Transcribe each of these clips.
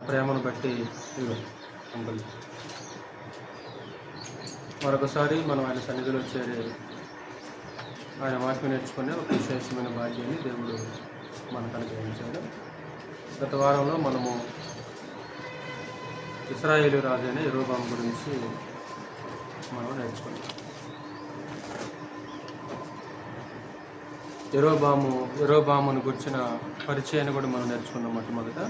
ప్రేమను బట్టి ఇదిగో అంకుల్ మరొకసారి మనం ఆయన సన్నిధిలో చేరి ఆయన వాక్యం నేర్చుకునే ఒక విశేషమైన భాగ్యాన్ని దేవుడు మనకు అనుగ్రహించాడు. గత వారంలో మనము ఇశ్రాయేలు రాజు అయిన యెరోబాము గురించి మనం నేర్చుకున్నాం. యెరోబామును గుర్చిన పరిచయాన్ని కూడా మనం నేర్చుకున్నాం. మొట్టమొదట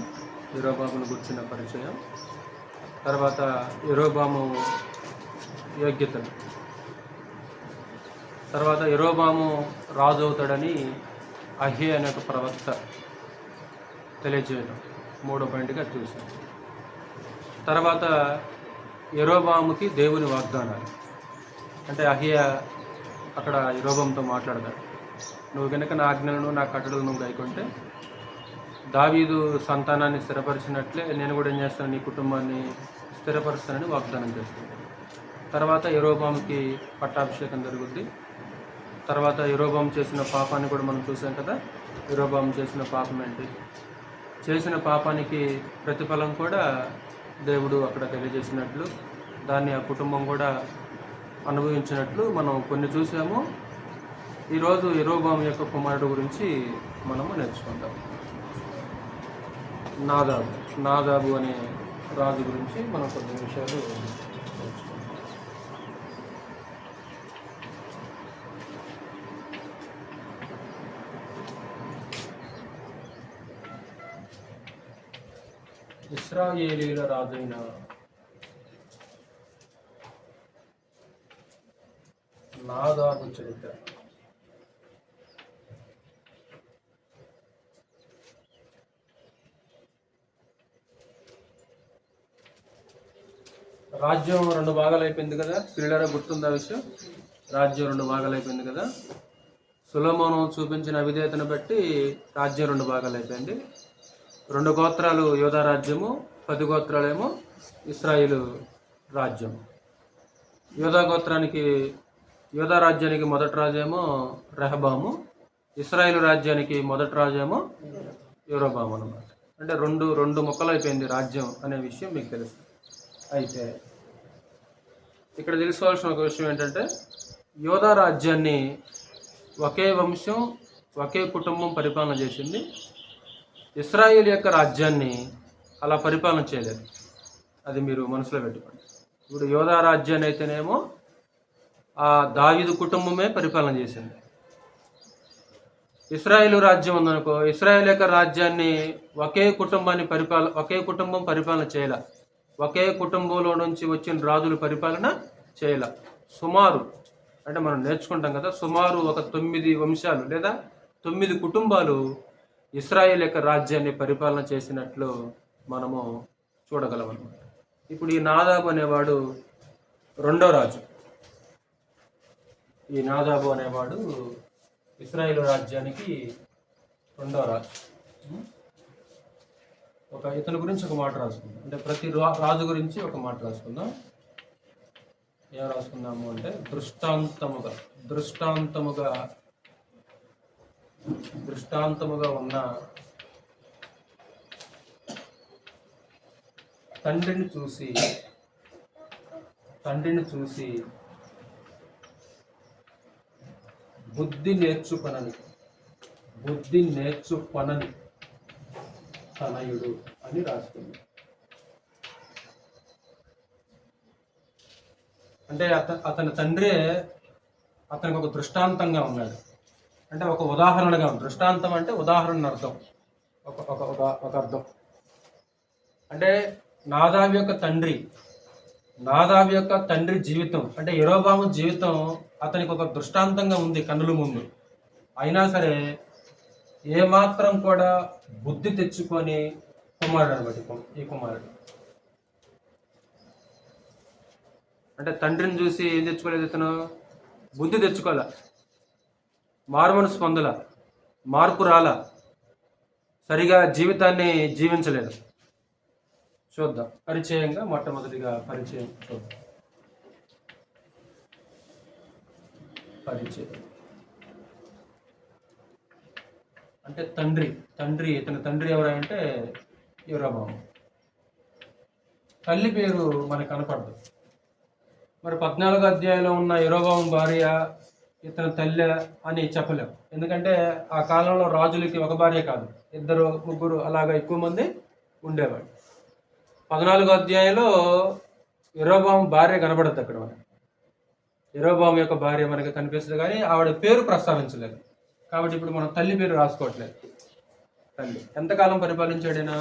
యెరోబామును గుర్చిన పరిచయం, తర్వాత యెరోబాము యోగ్యతలు, తర్వాత యెరోబాము రాజు అవుతాడని అహీయ అనే ఒక ప్రవక్త తెలియజేయడం మూడో పాయింట్గా చూసాం. తర్వాత యెరోబాముకి దేవుని వాగ్దానాలు, అంటే అహీయ అక్కడ యెరోబాముతో మాట్లాడతాడు, నువ్వు కనుక నా ఆజ్ఞలను నా కట్టడలను గైకొంటే దావీదు సంతానాన్ని స్థిరపరిచినట్లే నేను కూడా ఏం చేస్తాను, నీ కుటుంబాన్ని స్థిరపరుస్తానని వాగ్దానం చేస్తాను. తర్వాత యెరోబాముకి పట్టాభిషేకం జరుగుద్ది. తర్వాత యెరోబాము చేసిన పాపాన్ని కూడా మనం చూసాం కదా. యెరోబాము చేసిన పాపం ఏంటి, చేసిన పాపానికి ప్రతిఫలం కూడా దేవుడు అక్కడ తెలియజేసినట్లు, దాన్ని ఆ కుటుంబం కూడా అనుభవించినట్లు మనం కొన్ని చూసాము. ఈరోజు యెరోబాము యొక్క కుమారుడు గురించి మనము నేర్చుకుంటాం. నాదాబు అనే రాజు గురించి మనం కొన్ని విషయాలు నేర్చుకుంటాం. ఇశ్రాయేలీల రాజైన నాదాబు చరిత్ర. రాజ్యం 2 భాగాలు అయిపోయింది కదా. స్త్రీలారా గుర్తుందా విషయం? రాజ్యం 2 భాగాలు అయిపోయింది కదా. సొలొమోను చూపించిన అవిధేయతను బట్టి రాజ్యం 2 భాగాలు అయిపోయింది. 2 గోత్రాలు యోధా రాజ్యము, 10 గోత్రాలేమో ఇశ్రాయేలు రాజ్యం. యోధా రాజ్యానికి మొదటి రాజేమో రెహబాము, ఇశ్రాయేలు రాజ్యానికి మొదటి రాజేమో యెరోబాము అన్నమాట. అంటే రెండు ముక్కలు అయిపోయింది రాజ్యం అనే విషయం మీకు తెలుసు. అయితే ఇక్కడ తెలుసుకోవాల్సిన ఒక విషయం ఏంటంటే, యోధా రాజ్యాన్ని ఒకే వంశం, ఒకే కుటుంబం పరిపాలన చేసింది. ఇశ్రాయేల్ యొక్క రాజ్యాన్ని అలా పరిపాలన చేయలేదు. అది మీరు మనసులో పెట్టుకోండి. ఇప్పుడు యోధా రాజ్యాన్ని అయితేనేమో ఆ దావీదు కుటుంబమే పరిపాలన చేసింది. ఇశ్రాయేలు రాజ్యం ఉందనుకో, ఇశ్రాయేల్ యొక్క రాజ్యాన్ని ఒకే కుటుంబం పరిపాలన చేయాల. ఒకే కుటుంబంలో నుంచి వచ్చిన రాజులు పరిపాలన చేయాల. సుమారు అంటే మనం నేర్చుకుంటాం కదా, సుమారు ఒక 9 వంశాలు లేదా 9 కుటుంబాలు ఇశ్రాయేల్ యొక్క రాజ్యాన్ని పరిపాలన చేసినట్లు మనము చూడగలం అన్నమాట. ఇప్పుడు ఈ నాదాబు అనేవాడు రెండో రాజు. ఈ నాదాబు అనేవాడు ఇశ్రాయేల్ రాజ్యానికి రెండో రాజు. ఇతని గురించి ఒక మాట రాసుకుందాం. అంటే ప్రతి రాజు గురించి ఒక మాట రాసుకుందాం. ఏం రాసుకుందాము అంటే, దృష్టాంతముగా ఉన్న తండ్రిని చూసి బుద్ధి నేర్చుకొనని తనయుడు అని రాసుకుంది. అంటే అతని తండ్రే అతనికి ఒక దృష్టాంతంగా ఉన్నాడు. అంటే ఒక ఉదాహరణగా ఉంది. దృష్టాంతం అంటే ఉదాహరణ అర్థం, ఒక అర్థం. అంటే నాదాబు యొక్క తండ్రి జీవితం, అంటే యెరోబాము జీవితం అతనికి ఒక దృష్టాంతంగా ఉంది కన్నుల ముందు. అయినా సరే ఏమాత్రం కూడా బుద్ధి తెచ్చుకొని కుమారుడు అనమాట ఈ కుమారుడు. అంటే తండ్రిని చూసి ఏం తెచ్చుకోలేదు, ఇతను బుద్ధి తెచ్చుకోవాల, మారుమనసు పొందల, మార్పు రాల, సరిగా జీవితాన్ని జీవించలేదు. చూద్దాం. పరిచయంగా మొట్టమొదటిగా పరిచయం చూద్దాం. పరిచయం అంటే తండ్రి ఇతని తండ్రి ఎవరంటే యెరోబాము. తల్లి పేరు మనకు కనపడదు. మరి 14వ అధ్యాయంలో ఉన్న యెరోబాము భార్య ఇతని తల్లి అని చెప్పలేం. ఎందుకంటే ఆ కాలంలో రాజులకి ఒక భార్య కాదు, 2, 3 అలాగా ఎక్కువ మంది ఉండేవాడు. 14వ అధ్యాయంలో యెరోబాము భార్య కనబడద్దు అక్కడ మనకి. యెరోబాము యొక్క భార్య మనకి కనిపిస్తుంది, కానీ ఆవిడ పేరు ప్రస్తావించలేదు. కాబట్టి ఇప్పుడు మనం తల్లి పేరు రాసుకోవట్లేదు. తల్లి ఎంతకాలం పరిపాలించాడైనా?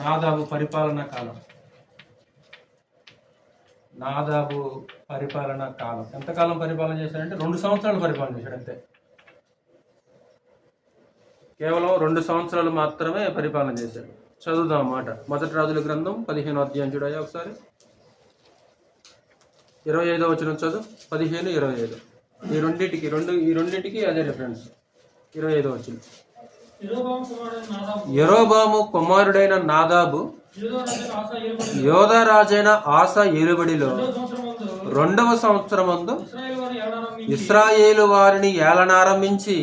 నాదాబు పరిపాలనా కాలం. నాదాబు పరిపాలనా కాలం ఎంతకాలం పరిపాలన చేశాడంటే 2 సంవత్సరాలు పరిపాలన చేశాడు అంతే. కేవలం 2 సంవత్సరాలు మాత్రమే పరిపాలన చేశాడు. చదువుదాం మాట. 1 రాజుల గ్రంథం 15వ అధ్యాయం చూడయ్యా ఒకసారి. 25వ వచనం చదువు. 15, 25 ఈ రెండింటికి అదే రిఫరెన్స్. 25వ వచనం. యెరోబాము కుమారుడైన నాదాబు యోధా రాజైన ఆసా ఏలుబడిలో 2వ సంవత్సరమందు ఇశ్రాయేలు వారిని ఏలనారంభించి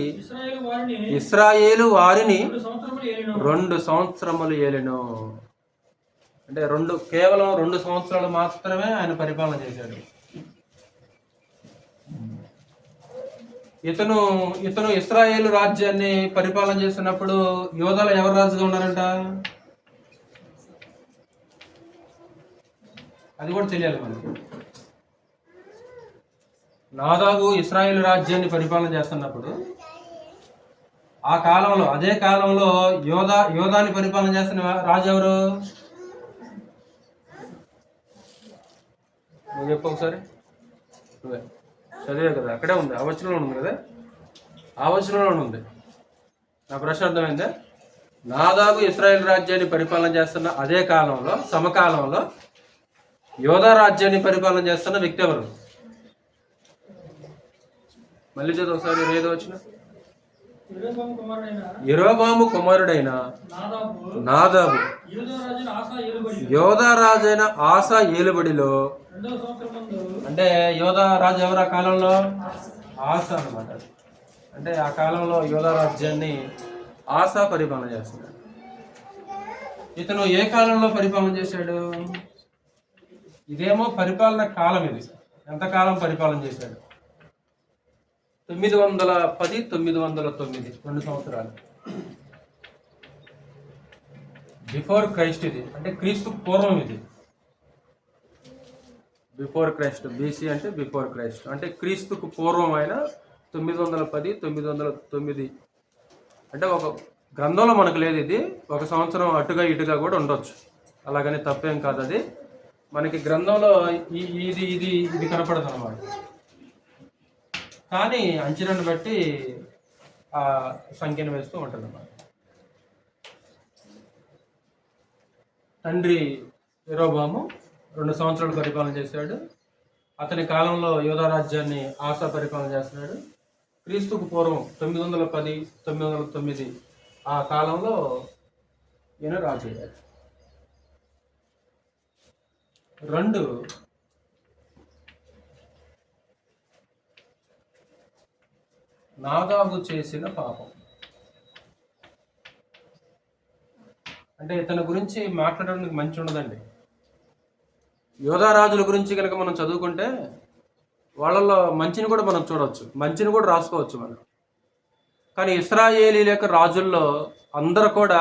ఇశ్రాయేలు వారిని 2 సంవత్సరములు ఏలెను. అంటే కేవలం 2 సంవత్సరాలు మాత్రమే ఆయన పరిపాలన చేశాడు. ఇతను ఇశ్రాయేలు రాజ్యాన్ని పరిపాలన చేస్తున్నప్పుడు యోధాలో ఎవరు రాజుగా ఉన్నారంట? అది కూడా తెలియాలి మనకి. నాదాబు ఇశ్రాయేలు రాజ్యాన్ని పరిపాలన చేస్తున్నప్పుడు అదే కాలంలో యోధాని పరిపాలన చేస్తున్న రాజు ఎవరు? నువ్వు చెప్పు ఒకసారి. నువ్వే చదివే కదా, అక్కడే ఉంది, ఆ వచనంలో ఉంది కదా, ఆ వచనంలో ఉంది. నా ప్రశ్న అర్థమైందా? నాదాబు ఇశ్రాయేల్ రాజ్యాన్ని పరిపాలన చేస్తున్న అదే కాలంలో, సమకాలంలో యోధా రాజ్యాన్ని పరిపాలన చేస్తున్న వ్యక్తి ఎవరు? మళ్ళీ చదువు ఒకసారి. 25వ వచనం. యెరోబాము కుమారుడైన నాదాబు యోధా రాజైన ఆసా ఏలుబడిలో, అంటే యోధా రాజు ఎవరు ఆ కాలంలో? ఆసా అన్నమాట. అంటే ఆ కాలంలో యోధా రాజ్యాన్ని ఆసా పరిపాలన చేస్తున్నాడు. ఇతను ఏ కాలంలో పరిపాలన చేశాడు? ఇదేమో పరిపాలన కాలం. ఇది ఎంతకాలం పరిపాలన చేశాడు? 910, 909, 2 సంవత్సరాలు. బిఫోర్ క్రైస్ట్ ఇది, అంటే క్రీస్తు పూర్వం ఇది. బిఫోర్ క్రైస్ట్, బీసీ అంటే బిఫోర్ క్రైస్ట్, అంటే క్రీస్తుకు పూర్వం అయిన 910, 909. అంటే ఒక గ్రంథంలో మనకు లేదు ఇది. 1 సంవత్సరం అటుగా ఇటుగా కూడా ఉండొచ్చు, అలాగని తప్పేం కాదు. అది మనకి గ్రంథంలో ఇది కనపడదు అన్నమాట. కానీ అంచనాను బట్టి ఆ సంఖ్యను వేస్తూ ఉంటుంది అన్నమాట. తండ్రి యెరోబాము 2 సంవత్సరాలు పరిపాలన చేశాడు. అతని కాలంలో యోధా రాజ్యాన్ని ఆసా పరిపాలన చేస్తున్నాడు. క్రీస్తుకు పూర్వం 910, 909 ఆ కాలంలో ఈయన రాజు అయ్యాడు. 2 నాదాబు చేసిన పాపం. అంటే ఇతని గురించి మాట్లాడడానికి మంచి ఉండదండి. యోధా రాజుల గురించి కనుక మనం చదువుకుంటే వాళ్ళల్లో మంచిని కూడా మనం చూడవచ్చు, మంచిని కూడా రాసుకోవచ్చు మనం. కానీ ఇశ్రాయేలీల యొక్క రాజుల్లో అందరూ కూడా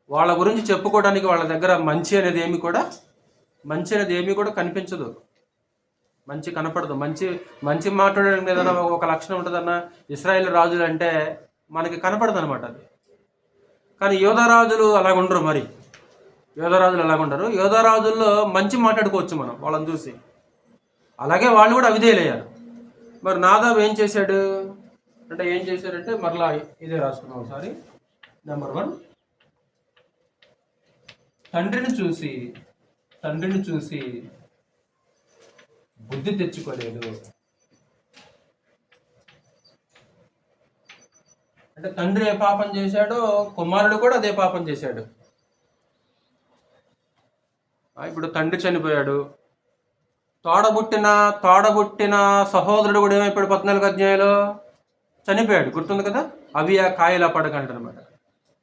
వాళ్ళ గురించి చెప్పుకోవడానికి వాళ్ళ దగ్గర మంచి అనేది ఏమీ కూడా కనిపించదు, మంచి కనపడదు. మంచి మాట్లాడడానికి ఏదైనా ఒక లక్షణం ఉంటుందన్న ఇశ్రాయేల్ రాజులు అంటే మనకి కనపడదు అనమాట అది. కానీ యోధా రాజులు అలాగుండరు. మరి యోధా రాజులు అలాగుండరు. యోధా రాజుల్లో మంచి మాట్లాడుకోవచ్చు మనం వాళ్ళని చూసి. అలాగే వాళ్ళు కూడా అవిధేయులయ్యారు. మరి నాదాబు ఏం చేశాడంటే మరలా ఇదే రాసుకున్నాం ఒకసారి. నెంబర్ 1, తండ్రిని చూసి బుద్ధి తెచ్చుకోలేదు. అంటే తండ్రి ఏ పాపం చేశాడో కుమారుడు కూడా అదే పాపం చేశాడు. ఇప్పుడు తండ్రి చనిపోయాడు, తోడబుట్టిన సహోదరుడు కూడా ఏమైపోయాడు? 14వ అధ్యాయంలో చనిపోయాడు, గుర్తుంది కదా. అవియా కాయల పడగ అంటనమాట.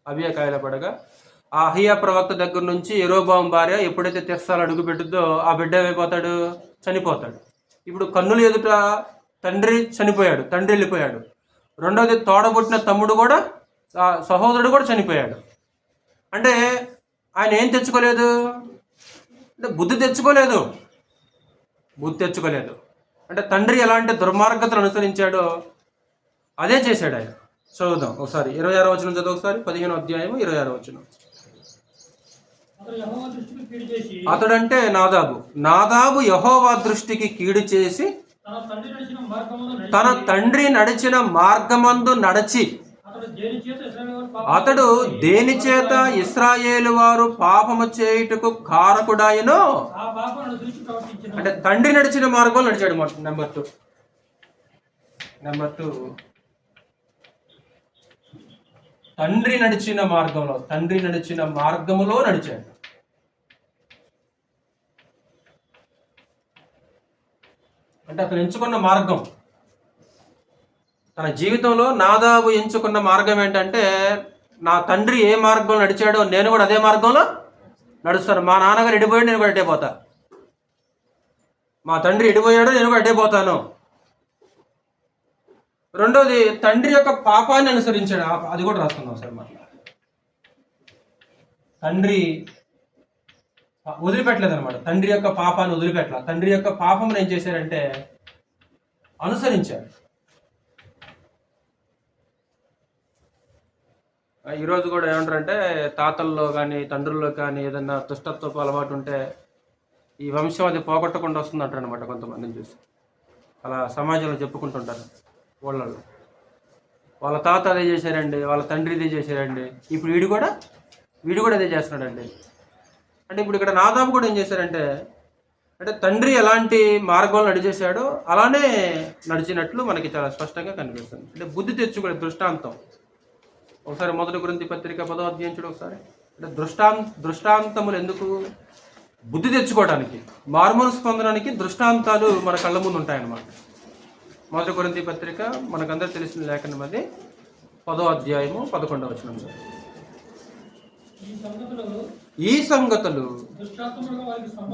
అవియా కాయల పడగ. ఆ అహియా ప్రవక్త దగ్గర నుంచి యెరోబాము భార్య ఎప్పుడైతే తెస్సాలు అడుగు పెట్టుద్దో ఆ బిడ్డ ఏమైపోతాడు, చనిపోతాడు. ఇప్పుడు కన్నుల ఎదుట తండ్రి చనిపోయాడు, తండ్రి వెళ్ళిపోయాడు. రెండోది తోడబుట్టిన తమ్ముడు కూడా, సహోదరుడు కూడా చనిపోయాడు. అంటే ఆయన ఏం తెచ్చుకోలేదు అంటే బుద్ధి తెచ్చుకోలేదు. అంటే తండ్రి ఎలాంటి దుర్మార్గతను అనుసరించాడో అదే చేశాడు ఆయన. చదువుదాం ఒకసారి 26వ వచనం చదువు ఒకసారి. 15వ అధ్యాయం 26వ వచనం. అతడంటే నాదాబు యెహోవా దృష్టికి కీడు చేసి తన తండ్రి నడిచిన మార్గమందు నడచి అతడు దేని చేత ఇశ్రాయేలు వారు పాపము చేయుటకు కారకుడాయనో, అంటే తండ్రి నడిచిన మార్గంలో నడిచాడు. నెంబర్ టూ తండ్రి నడిచిన మార్గములో నడిచాడు. అంటే అతను ఎంచుకున్న మార్గం, తన జీవితంలో నాదాబు ఎంచుకున్న మార్గం ఏంటంటే, నా తండ్రి ఏ మార్గంలో నడిచాడో నేను కూడా అదే మార్గంలో నడుస్తాను. మా నాన్నగారు ఎడిపోయాడు, నేను కూడా అడ్డే పోతా. మా తండ్రి ఎడిపోయాడో నేను కూడా అడ్డే పోతాను. రెండోది తండ్రి యొక్క పాపాన్ని అనుసరించాడు. అది కూడా రాసుకుందాం సార్. మళ్ళీ తండ్రి వదిలిపెట్టలేదు అనమాట. తండ్రి యొక్క పాపాన్ని వదిలిపెట్టలేదు. తండ్రి యొక్క పాపం ఏం చేశారంటే అనుసరించాడు. ఈరోజు కూడా ఏమంటారంటే, తాతల్లో కానీ తండ్రుల్లో కానీ ఏదన్నా దుష్టత్వపు అలవాటు ఉంటే ఈ వంశం అది పోగొట్టకుండా వస్తుంది అంటారు అనమాట. కొంతమందిని చూసి అలా సమాజంలో చెప్పుకుంటుంటారు. వాళ్ళ తాత అదే చేశారండి, వాళ్ళ తండ్రి ఇదే చేశారండి, ఇప్పుడు వీడు కూడా అదే చేస్తున్నాడండి. అంటే ఇప్పుడు ఇక్కడ నాదాబు కూడా ఏం చేశారంటే, అంటే తండ్రి ఎలాంటి మార్గంలో నడిచేశాడో అలానే నడిచినట్లు మనకి చాలా స్పష్టంగా కనిపిస్తుంది. అంటే బుద్ధి తెచ్చుకునే దృష్టాంతం. ఒకసారి 1 కొరింథీ పత్రిక 10వ అధ్యాయం చూడు ఒకసారి. అంటే దృష్టాంతములు ఎందుకు? బుద్ధి తెచ్చుకోవడానికి, మార్మనసు పొందడానికి దృష్టాంతాలు మన కళ్ళ ముందు ఉంటాయన్నమాట. 1 కొరింథీ పత్రిక మనకందరూ తెలిసిన లేఖనం అది 10వ అధ్యాయము 11వ వచనం. ఈ సంగతులు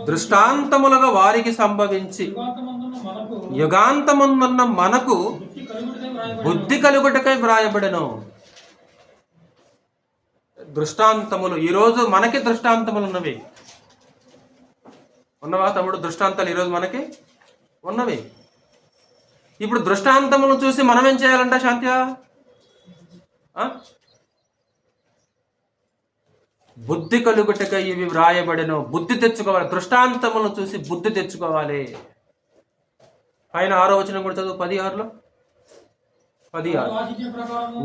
దృష్టాంతములుగా వారికి సంభవించి యుగాంతమున్న మనకు బుద్ధి కలుగుటకై వ్రాయబడెను. దృష్టాంతములు, ఈరోజు మనకి దృష్టాంతములు ఉన్నవి. ఉన్నవా తమ్ముడు? దృష్టాంతాలు ఈరోజు మనకి ఉన్నవి. ఇప్పుడు దృష్టాంతములను చూసి మనం ఏం చేయాలంట శాంత్య? బుద్ధి కలుగుటకై ఇవి వ్రాయబడెను. బుద్ధి తెచ్చుకోవాలి. దృష్టాంతములను చూసి బుద్ధి తెచ్చుకోవాలి. పైన 6వ వచనం కూడా చదువు. 16లో 16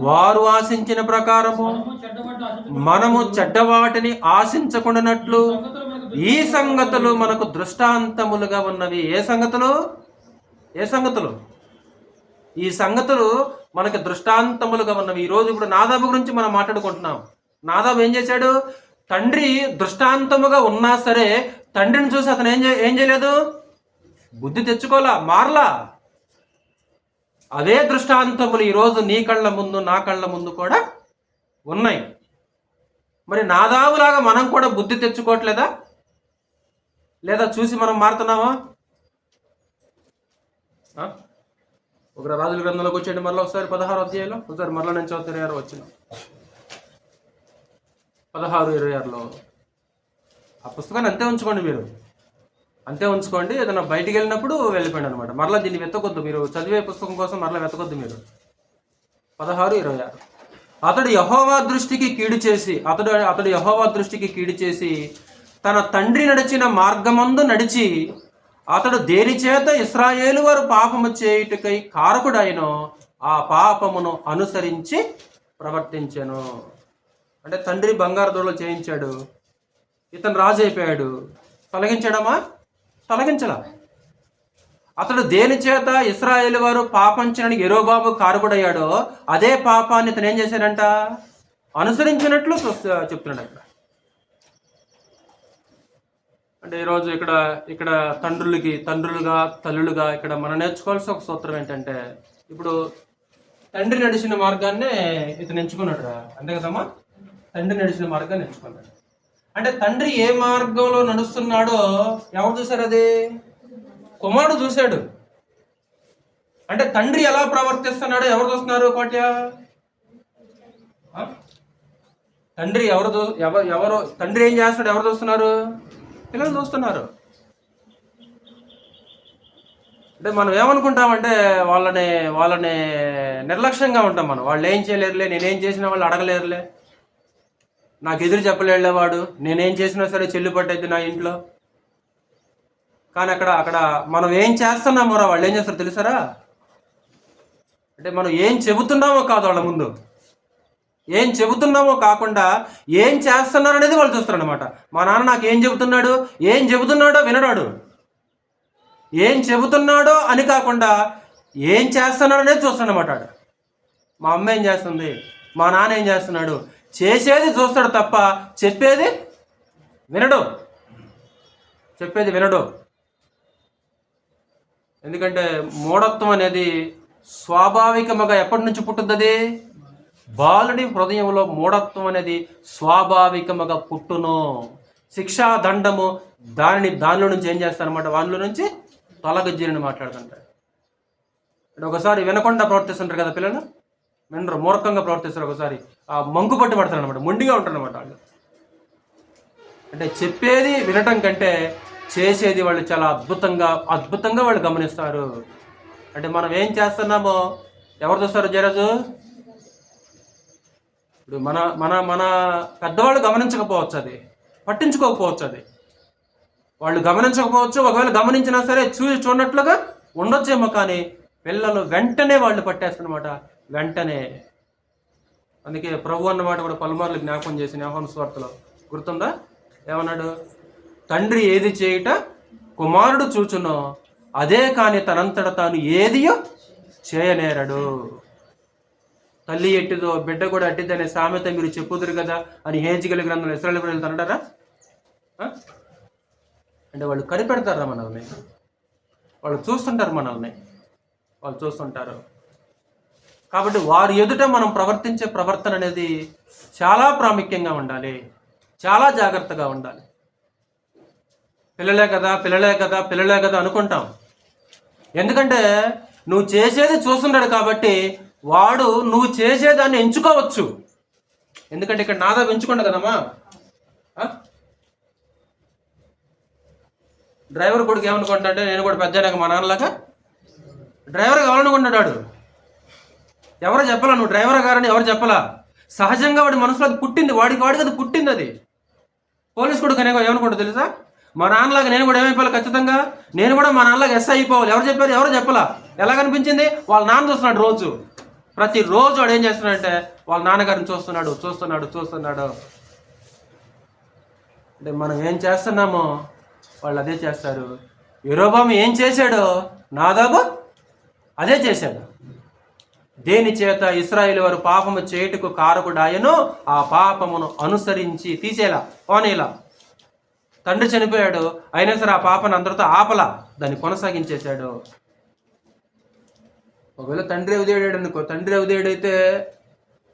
వారు ఆశించిన ప్రకారము మనము చెడ్డవాటిని ఆశించకుండానట్లు ఈ సంగతులు మనకు దృష్టాంతములుగా ఉన్నవి. ఏ సంగతులు? ఈ సంగతులు మనకు దృష్టాంతములుగా ఉన్నవి. ఈరోజు ఇప్పుడు నాదాబు గురించి మనం మాట్లాడుకుంటున్నాం. నాదాబు ఏం చేశాడు? తండ్రి దృష్టాంతముగా ఉన్నా సరే తండ్రిని చూసి అతను ఏం చేయలేదు? బుద్ధి తెచ్చుకోలా, మారలా. అదే దృష్టాంతములు ఈరోజు నీ కళ్ళ ముందు, నా కళ్ళ ముందు కూడా ఉన్నాయి. మరి నాదాబులాగా మనం కూడా బుద్ధి తెచ్చుకోవట్లేదా? లేదా చూసి మనం మారుతున్నామా? ఒక రాజుల గ్రంథంలోకి వచ్చేయండి మరలా ఒకసారి. 16వ అధ్యాయంలో ఒకసారి మరలా నేను 26 వచ్చిన 16-26లో ఆ పుస్తకాన్ని అంతే ఉంచుకోండి. మీరు అంతే ఉంచుకోండి. ఏదైనా బయటికి వెళ్ళినప్పుడు వెళ్ళిపోయింది అనమాట. మరలా దీన్ని వెతకొద్దు. మీరు చదివే పుస్తకం కోసం మరలా వెతకొద్దు మీరు. 16-26 అతడు యెహోవా దృష్టికి కీడు చేసి తన తండ్రి నడిచిన మార్గమందు నడిచి అతడు దేని చేత ఇశ్రాయేలు వారు పాపము చేయుటకై కారకుడైనో ఆ పాపమును అనుసరించి ప్రవర్తించెను. అంటే తండ్రి బంగారు దొరలు చేయించాడు, ఇతను రాజు అయిపోయాడు. తొలగించడమా? తొలగించలా. అతడు దేని చేత ఇశ్రాయేలు వారు పాపం చేయడానికి యెరోబాము కారకుడయ్యాడో అదే పాపాన్ని ఇతను ఏం చేశాడంట? అనుసరించినట్లు చెప్తున్నాడు అక్కడ. అంటే ఈరోజు ఇక్కడ తండ్రులుగా తల్లులుగా ఇక్కడ మనం నేర్చుకోవాల్సిన ఒక సూత్రం ఏంటంటే, ఇప్పుడు తండ్రి నడిచిన మార్గాన్నే ఇతను ఎంచుకున్నాడు. అంతే కదమ్మా? తండ్రి నడిచిన మార్గాన్ని ఎంచుకున్నాడు. అంటే తండ్రి ఏ మార్గంలో నడుస్తున్నాడో ఎవరు చూశారు? అది కుమారుడు చూశాడు. అంటే తండ్రి ఎలా ప్రవర్తిస్తున్నాడో ఎవరు చూస్తున్నారు? కోట్య తండ్రి ఎవరు తండ్రి ఏం చేస్తున్నాడు ఎవరు చూస్తున్నారు? పిల్లలు చూస్తున్నారు. అంటే మనం ఏమనుకుంటామంటే వాళ్ళని నిర్లక్ష్యంగా ఉంటాం. మనం వాళ్ళు ఏం చేయలేరులే, నేనేం చేసినా వాళ్ళు అడగలేరులే, నాకు ఎదురు చెప్పలేడులే వాడు, నేనేం చేసినా సరే చెల్లుపట్టయితే నా ఇంట్లో. కానీ అక్కడ మనం ఏం చేస్తున్నామో వాళ్ళు ఏం చేస్తారో తెలుసారా? అంటే మనం ఏం చెబుతున్నామో కాదు, వాళ్ళ ముందు ఏం చెబుతున్నామో కాకుండా ఏం చేస్తున్నారు అనేది వాళ్ళు చూస్తారు అనమాట. మా నాన్న నాకు ఏం చెబుతున్నాడు, ఏం చెబుతున్నాడో వినడాడు, ఏం చెబుతున్నాడో అని కాకుండా ఏం చేస్తున్నాడు అనేది చూస్తాడు అనమాట. మా అమ్మ ఏం చేస్తుంది, మా నాన్న ఏం చేస్తున్నాడు, చేసేది చూస్తాడు తప్ప చెప్పేది వినడు. ఎందుకంటే మూఢత్వం అనేది స్వాభావికముగా ఎప్పటి నుంచి పుట్టుతుంది? బాలుడి హృదయంలో మూఢత్వం అనేది స్వాభావికముగా పుట్టును. శిక్షా దండము దానిలో నుంచి ఏం చేస్తారనమాట? వాళ్ళ నుంచి తొలగజ్జీని మాట్లాడుతుంటారు. ఒకసారి వినకుండా ప్రవర్తిస్తుంటారు కదా పిల్లలు, వినరు, మూర్ఖంగా ప్రవర్తిస్తారు. ఒకసారి ఆ మంకు పట్టి పడతారు అనమాట, మొండిగా ఉంటారు అనమాట వాళ్ళు. అంటే చెప్పేది వినటం కంటే చేసేది వాళ్ళు చాలా అద్భుతంగా వాళ్ళు గమనిస్తారు. అంటే మనం ఏం చేస్తున్నామో ఎవరు చూస్తారు? జరజు ఇప్పుడు మన పెద్దవాళ్ళు గమనించకపోవచ్చు, అది పట్టించుకోకపోవచ్చు, అది వాళ్ళు గమనించకపోవచ్చు. ఒకవేళ గమనించినా సరే చూడనట్లుగా ఉండొచ్చేమో, కానీ పిల్లలు వెంటనే వాళ్ళు పట్టేస్తారనమాట, వెంటనే. అందుకే ప్రభు అన్నమాట కూడా పలుమార్లు జ్ఞాపకం చేసిన యోహాను సువార్తలో గుర్తుందా? ఏమన్నాడు? తండ్రి ఏది చేయుట కుమారుడు చూచునో అదే కానీ తనంతట తాను ఏదియో చేయనేరడు. తల్లి ఎట్టిదో బిడ్డ కూడా అట్టిది అనే సామెత మీరు చెప్పుదురు కదా అని హేజిగల గ్రంథంలో ఇశ్రాయేలు ప్రజలు అంటారా? అంటే వాళ్ళు కనిపెడతారా మనల్ని, వాళ్ళు చూస్తుంటారు మనల్ని, వాళ్ళు చూస్తుంటారు. కాబట్టి వారి ఎదుట మనం ప్రవర్తించే ప్రవర్తన అనేది చాలా ప్రాముఖ్యంగా ఉండాలి, చాలా జాగ్రత్తగా ఉండాలి. పిల్లలే కదా అనుకుంటాం. ఎందుకంటే నువ్వు చేసేది చూస్తున్నాడు కాబట్టి వాడు నువ్వు చేసేదాన్ని ఎంచుకోవచ్చు. ఎందుకంటే ఇక్కడ నాదాబు ఎంచుకోండి కదమ్మా. డ్రైవర్ కొడుకు ఏమనుకుంటాడంటే నేను కూడా పెద్దనాక మా నాన్నలాగా డ్రైవర్ కావాలనుకుంటాడు. ఎవరు చెప్పలా, నువ్వు డ్రైవర్ గారని ఎవరు చెప్పలా. సహజంగా వాడి మనసులో అది పుట్టింది, వాడికి అది పుట్టింది. అది పోలీస్ కొడుకు అనే ఏమనుకుంటా తెలుసా? మా నాన్నలాగా నేను కూడా ఏమైపోవాలి, ఖచ్చితంగా నేను కూడా మా నాన్నలాగా ఎస్ఐ అయిపోవాలి. ఎవరు చెప్పారు? ఎవరు చెప్పలా. ఎలా కనిపించింది? వాళ్ళ నాన్న చూస్తున్నాడు రోజు, ప్రతిరోజు వాడు ఏం చేస్తున్నాడంటే వాళ్ళ నాన్నగారిని చూస్తున్నాడు. అంటే మనం ఏం చేస్తున్నామో వాళ్ళు అదే చేస్తారు. యెరోబాము ఏం చేశాడో నాదాబు అదే చేశాడు. దేని చేత ఇశ్రాయేలు వారు పాపము చేయుటకు కారకుడాయనో ఆ పాపమును అనుసరించి తీసేలా పోనేలా. తండ్రి చనిపోయాడు, అయినా సరే ఆ పాపను అందరితో ఆపలా, దాన్ని కొనసాగించేశాడు. ఒకవేళ తండ్రి ఉదయాడు అనుకో, తండ్రి ఉదయాడైతే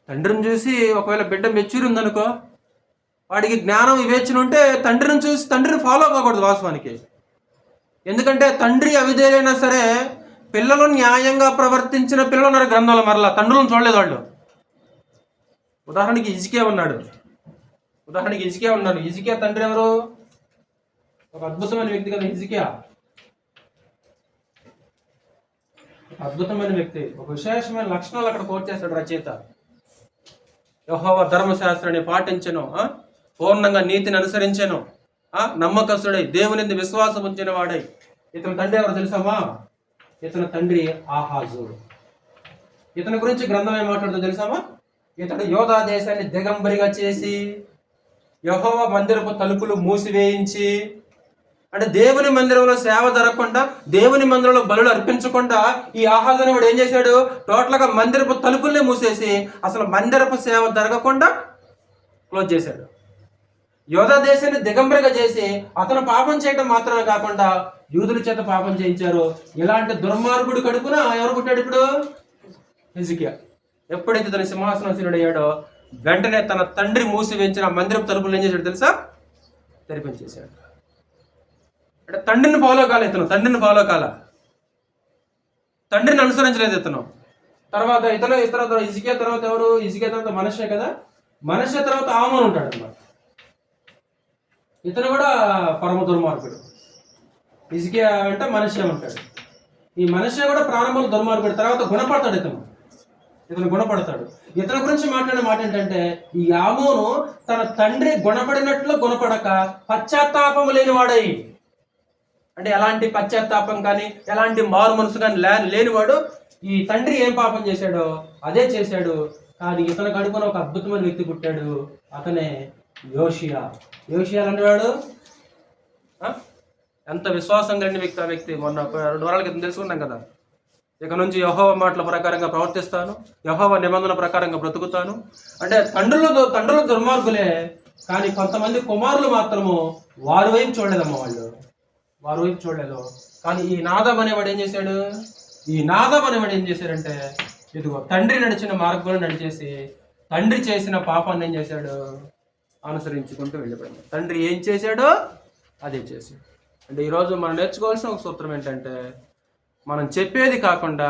తండ్రిని చూసి ఒకవేళ బిడ్డ మెచ్యూర్ ఉందనుకో, వాడికి జ్ఞానం వివేచన ఉంటే తండ్రిని చూసి తండ్రిని ఫాలో కాకూడదు వాస్తవానికి. ఎందుకంటే తండ్రి అవిధేయులైనా సరే పిల్లలు న్యాయంగా ప్రవర్తించిన పిల్లలు ఉన్నారు గ్రంథంలో. మరలా తండ్రులను చూడలేదు వాళ్ళు. ఉదాహరణకి హిజ్కియా ఉన్నాడు. హిజ్కియా తండ్రి ఎవరు? ఒక అద్భుతమైన వ్యక్తి కదా హిజ్కియా. అద్భుతమైన వ్యక్తి, ఒక విశేషమైన లక్షణాలు అక్కడ కోట్ చేస్తాడు రచయిత. యెహోవా ధర్మశాస్త్రాన్ని పాటించెను, పూర్ణంగా నీతిని అనుసరించెను, నమ్మకస్తుడై దేవుని విశ్వాసం ఉంచిన వాడై. ఇతని తండ్రి ఎవరు తెలుసామా? ఇతని తండ్రి ఆహాజు. ఇతని గురించి గ్రంథం ఏం మాట్లాడుతుందో తెలుసామా? ఇతడు యోధా దేశాన్ని దిగంబరిగా చేసి యెహోవా మందిరపు తలుపులు మూసివేయించి, అంటే దేవుని మందిరంలో సేవ జరగకుండా, దేవుని మందిరంలో బలులు అర్పించకుండా ఈ ఆహాజు అనేవాడు ఏం చేశాడు? టోటల్గా మందిరపు తలుపుల్ని మూసేసి అసలు మందిరపు సేవ జరగకుండా క్లోజ్ చేశాడు. యోధా దేశాన్ని దిగంబరిగా చేసి అతను పాపం చేయడం మాత్రమే కాకుండా యూదుల చేత పాపం చేయించారు. ఇలాంటి దుర్మార్గుడు కడుపున ఎవరు పుట్టాడు ఇప్పుడు? హిజ్కియా. ఎప్పుడైతే తన సింహాసనాసీనుడు అయ్యాడో వెంటనే తన తండ్రి మూసి వెంచిన మందిరం తలుపులు ఏం చేశాడు తెలుసా? తెరిపించేశాడు. అంటే తండ్రిని ఫాలో కాలే ఇతను, తండ్రిని ఫాలో కాల, తండ్రిని అనుసరించలేదు ఇతను. తర్వాత ఇతను హిజ్కియా తర్వాత ఎవరు? హిజ్కియా తర్వాత మనష్షే కదా, మనష్షే తర్వాత ఆమోను ఉంటాడు అన్నమాట. ఇతను కూడా పరమ దుర్మార్గుడు. హిజ్కియా అంటే మనష్షే ఉంటాడు. ఈ మనష్షే కూడా ప్రారంభంలో దుర్మార్గుడు, తర్వాత గుణపడతాడు ఇతను గుణపడతాడు. ఇతని గురించి మాట్లాడే మాట ఏంటంటే, ఈ ఆమోను తన తండ్రి గుణపడినట్లు గుణపడక పశ్చాత్తాపం లేనివాడై, అంటే ఎలాంటి పశ్చాత్తాపం కానీ ఎలాంటి మారు మనసు కానీ లేనివాడు ఈ తండ్రి ఏం పాపం చేశాడో అదే చేశాడు. కానీ ఇతని కడుపున ఒక అద్భుతమైన వ్యక్తి పుట్టాడు, అతనే యోషియా. యోషియా అనేవాడు ఎంత విశ్వాసం కలిగిన వ్యక్తి. ఆ వ్యక్తి మొన్న 2 వారాల క్రితం తెలుసుకున్నాం కదా, ఇక నుంచి యెహోవా మాటల ప్రకారంగా ప్రవర్తిస్తాను, యెహోవా నిబంధన ప్రకారంగా బ్రతుకుతాను. అంటే తండ్రులు దుర్మార్గులే, కానీ కొంతమంది కుమారులు మాత్రము వారి వైపు చూడలేదమ్మా, వారి వైపు చూడలేదు. కానీ ఈ నాదాబ్ అనేవాడు ఏం చేశాడంటే, ఇదిగో తండ్రి నడిచిన మార్గంలో నడిచేసి తండ్రి చేసిన పాపాన్ని ఏం చేశాడు? అనుసరించుకుంటూ వెళ్ళిపోయాడు. తండ్రి ఏం చేశాడో అదే చేశాడు. అంటే ఈరోజు మనం నేర్చుకోవాల్సిన ఒక సూత్రం ఏంటంటే, మనం చెప్పేది కాకుండా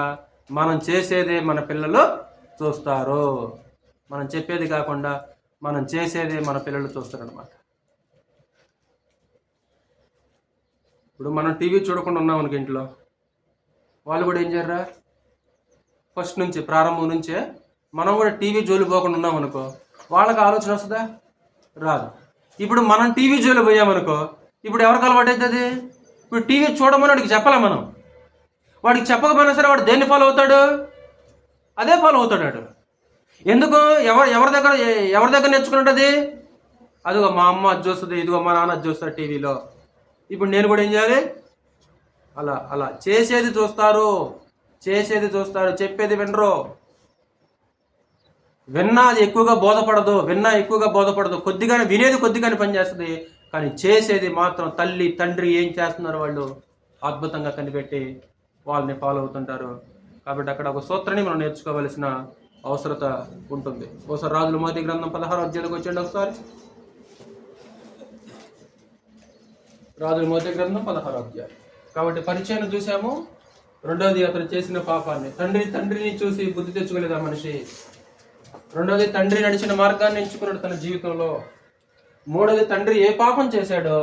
మనం చేసేదే మన పిల్లలు చూస్తారు. మనం చెప్పేది కాకుండా మనం చేసేదే మన పిల్లలు చూస్తారనమాట. ఇప్పుడు మనం టీవీ చూడకుండా ఉన్నాం అనుకో ఇంట్లో, వాళ్ళు కూడా ఏం చేయరా? ఫస్ట్ నుంచి ప్రారంభం నుంచే మనం కూడా టీవీ జోలి పోకుండా ఉన్నాం అనుకో, వాళ్ళకి ఆలోచన వస్తుందా? రాదు. ఇప్పుడు మనం టీవీ జోలి పోయామనుకో, ఇప్పుడు ఎవరికి అలవాటు అవుతుంది? ఇప్పుడు టీవీ చూడమని వాడికి చెప్పాలా మనం? వాడికి చెప్పకపోయినా సరే వాడు దేన్ని ఫాలో అవుతాడు? అదే ఫాలో అవుతాడు. ఎందుకు? ఎవరి దగ్గర నేర్చుకున్నది? అదిగో మా అమ్మ అది చూస్తుంది, ఇదిగో మా నాన్న అది చూస్తాడు టీవీలో. ఇప్పుడు నేను కూడా ఏం చేయాలి? అలా చేసేది చూస్తారు, చెప్పేది వినరు. విన్నా ఎక్కువగా బోధపడదు, వినేది కొద్దిగానే పనిచేస్తుంది. కానీ చేసేది మాత్రం తల్లి తండ్రి ఏం చేస్తున్నారు వాళ్ళు అద్భుతంగా కనిపెట్టి వాళ్ళని ఫాలో అవుతుంటారు. కాబట్టి అక్కడ ఒక సూత్రాన్ని మనం నేర్చుకోవలసిన అవసరత ఉంటుంది. ఒకసారి రాజుల మొదటి గ్రంథం 16వ అధ్యాయంలోకి వచ్చేయండి. ఒకసారి రాజుల మొదటి గ్రంథం 16వ అధ్యాయం. కాబట్టి పరిచయం చూసాము. రెండవది అతను చేసిన పాపాన్ని, తండ్రిని చూసి బుద్ధి తెచ్చుకోలేదు ఆ మనిషి. రెండవది తండ్రి నడిచిన మార్గాన్ని ఎంచుకున్నాడు తన జీవితంలో. మూడవది తండ్రి ఏ పాపం చేశాడో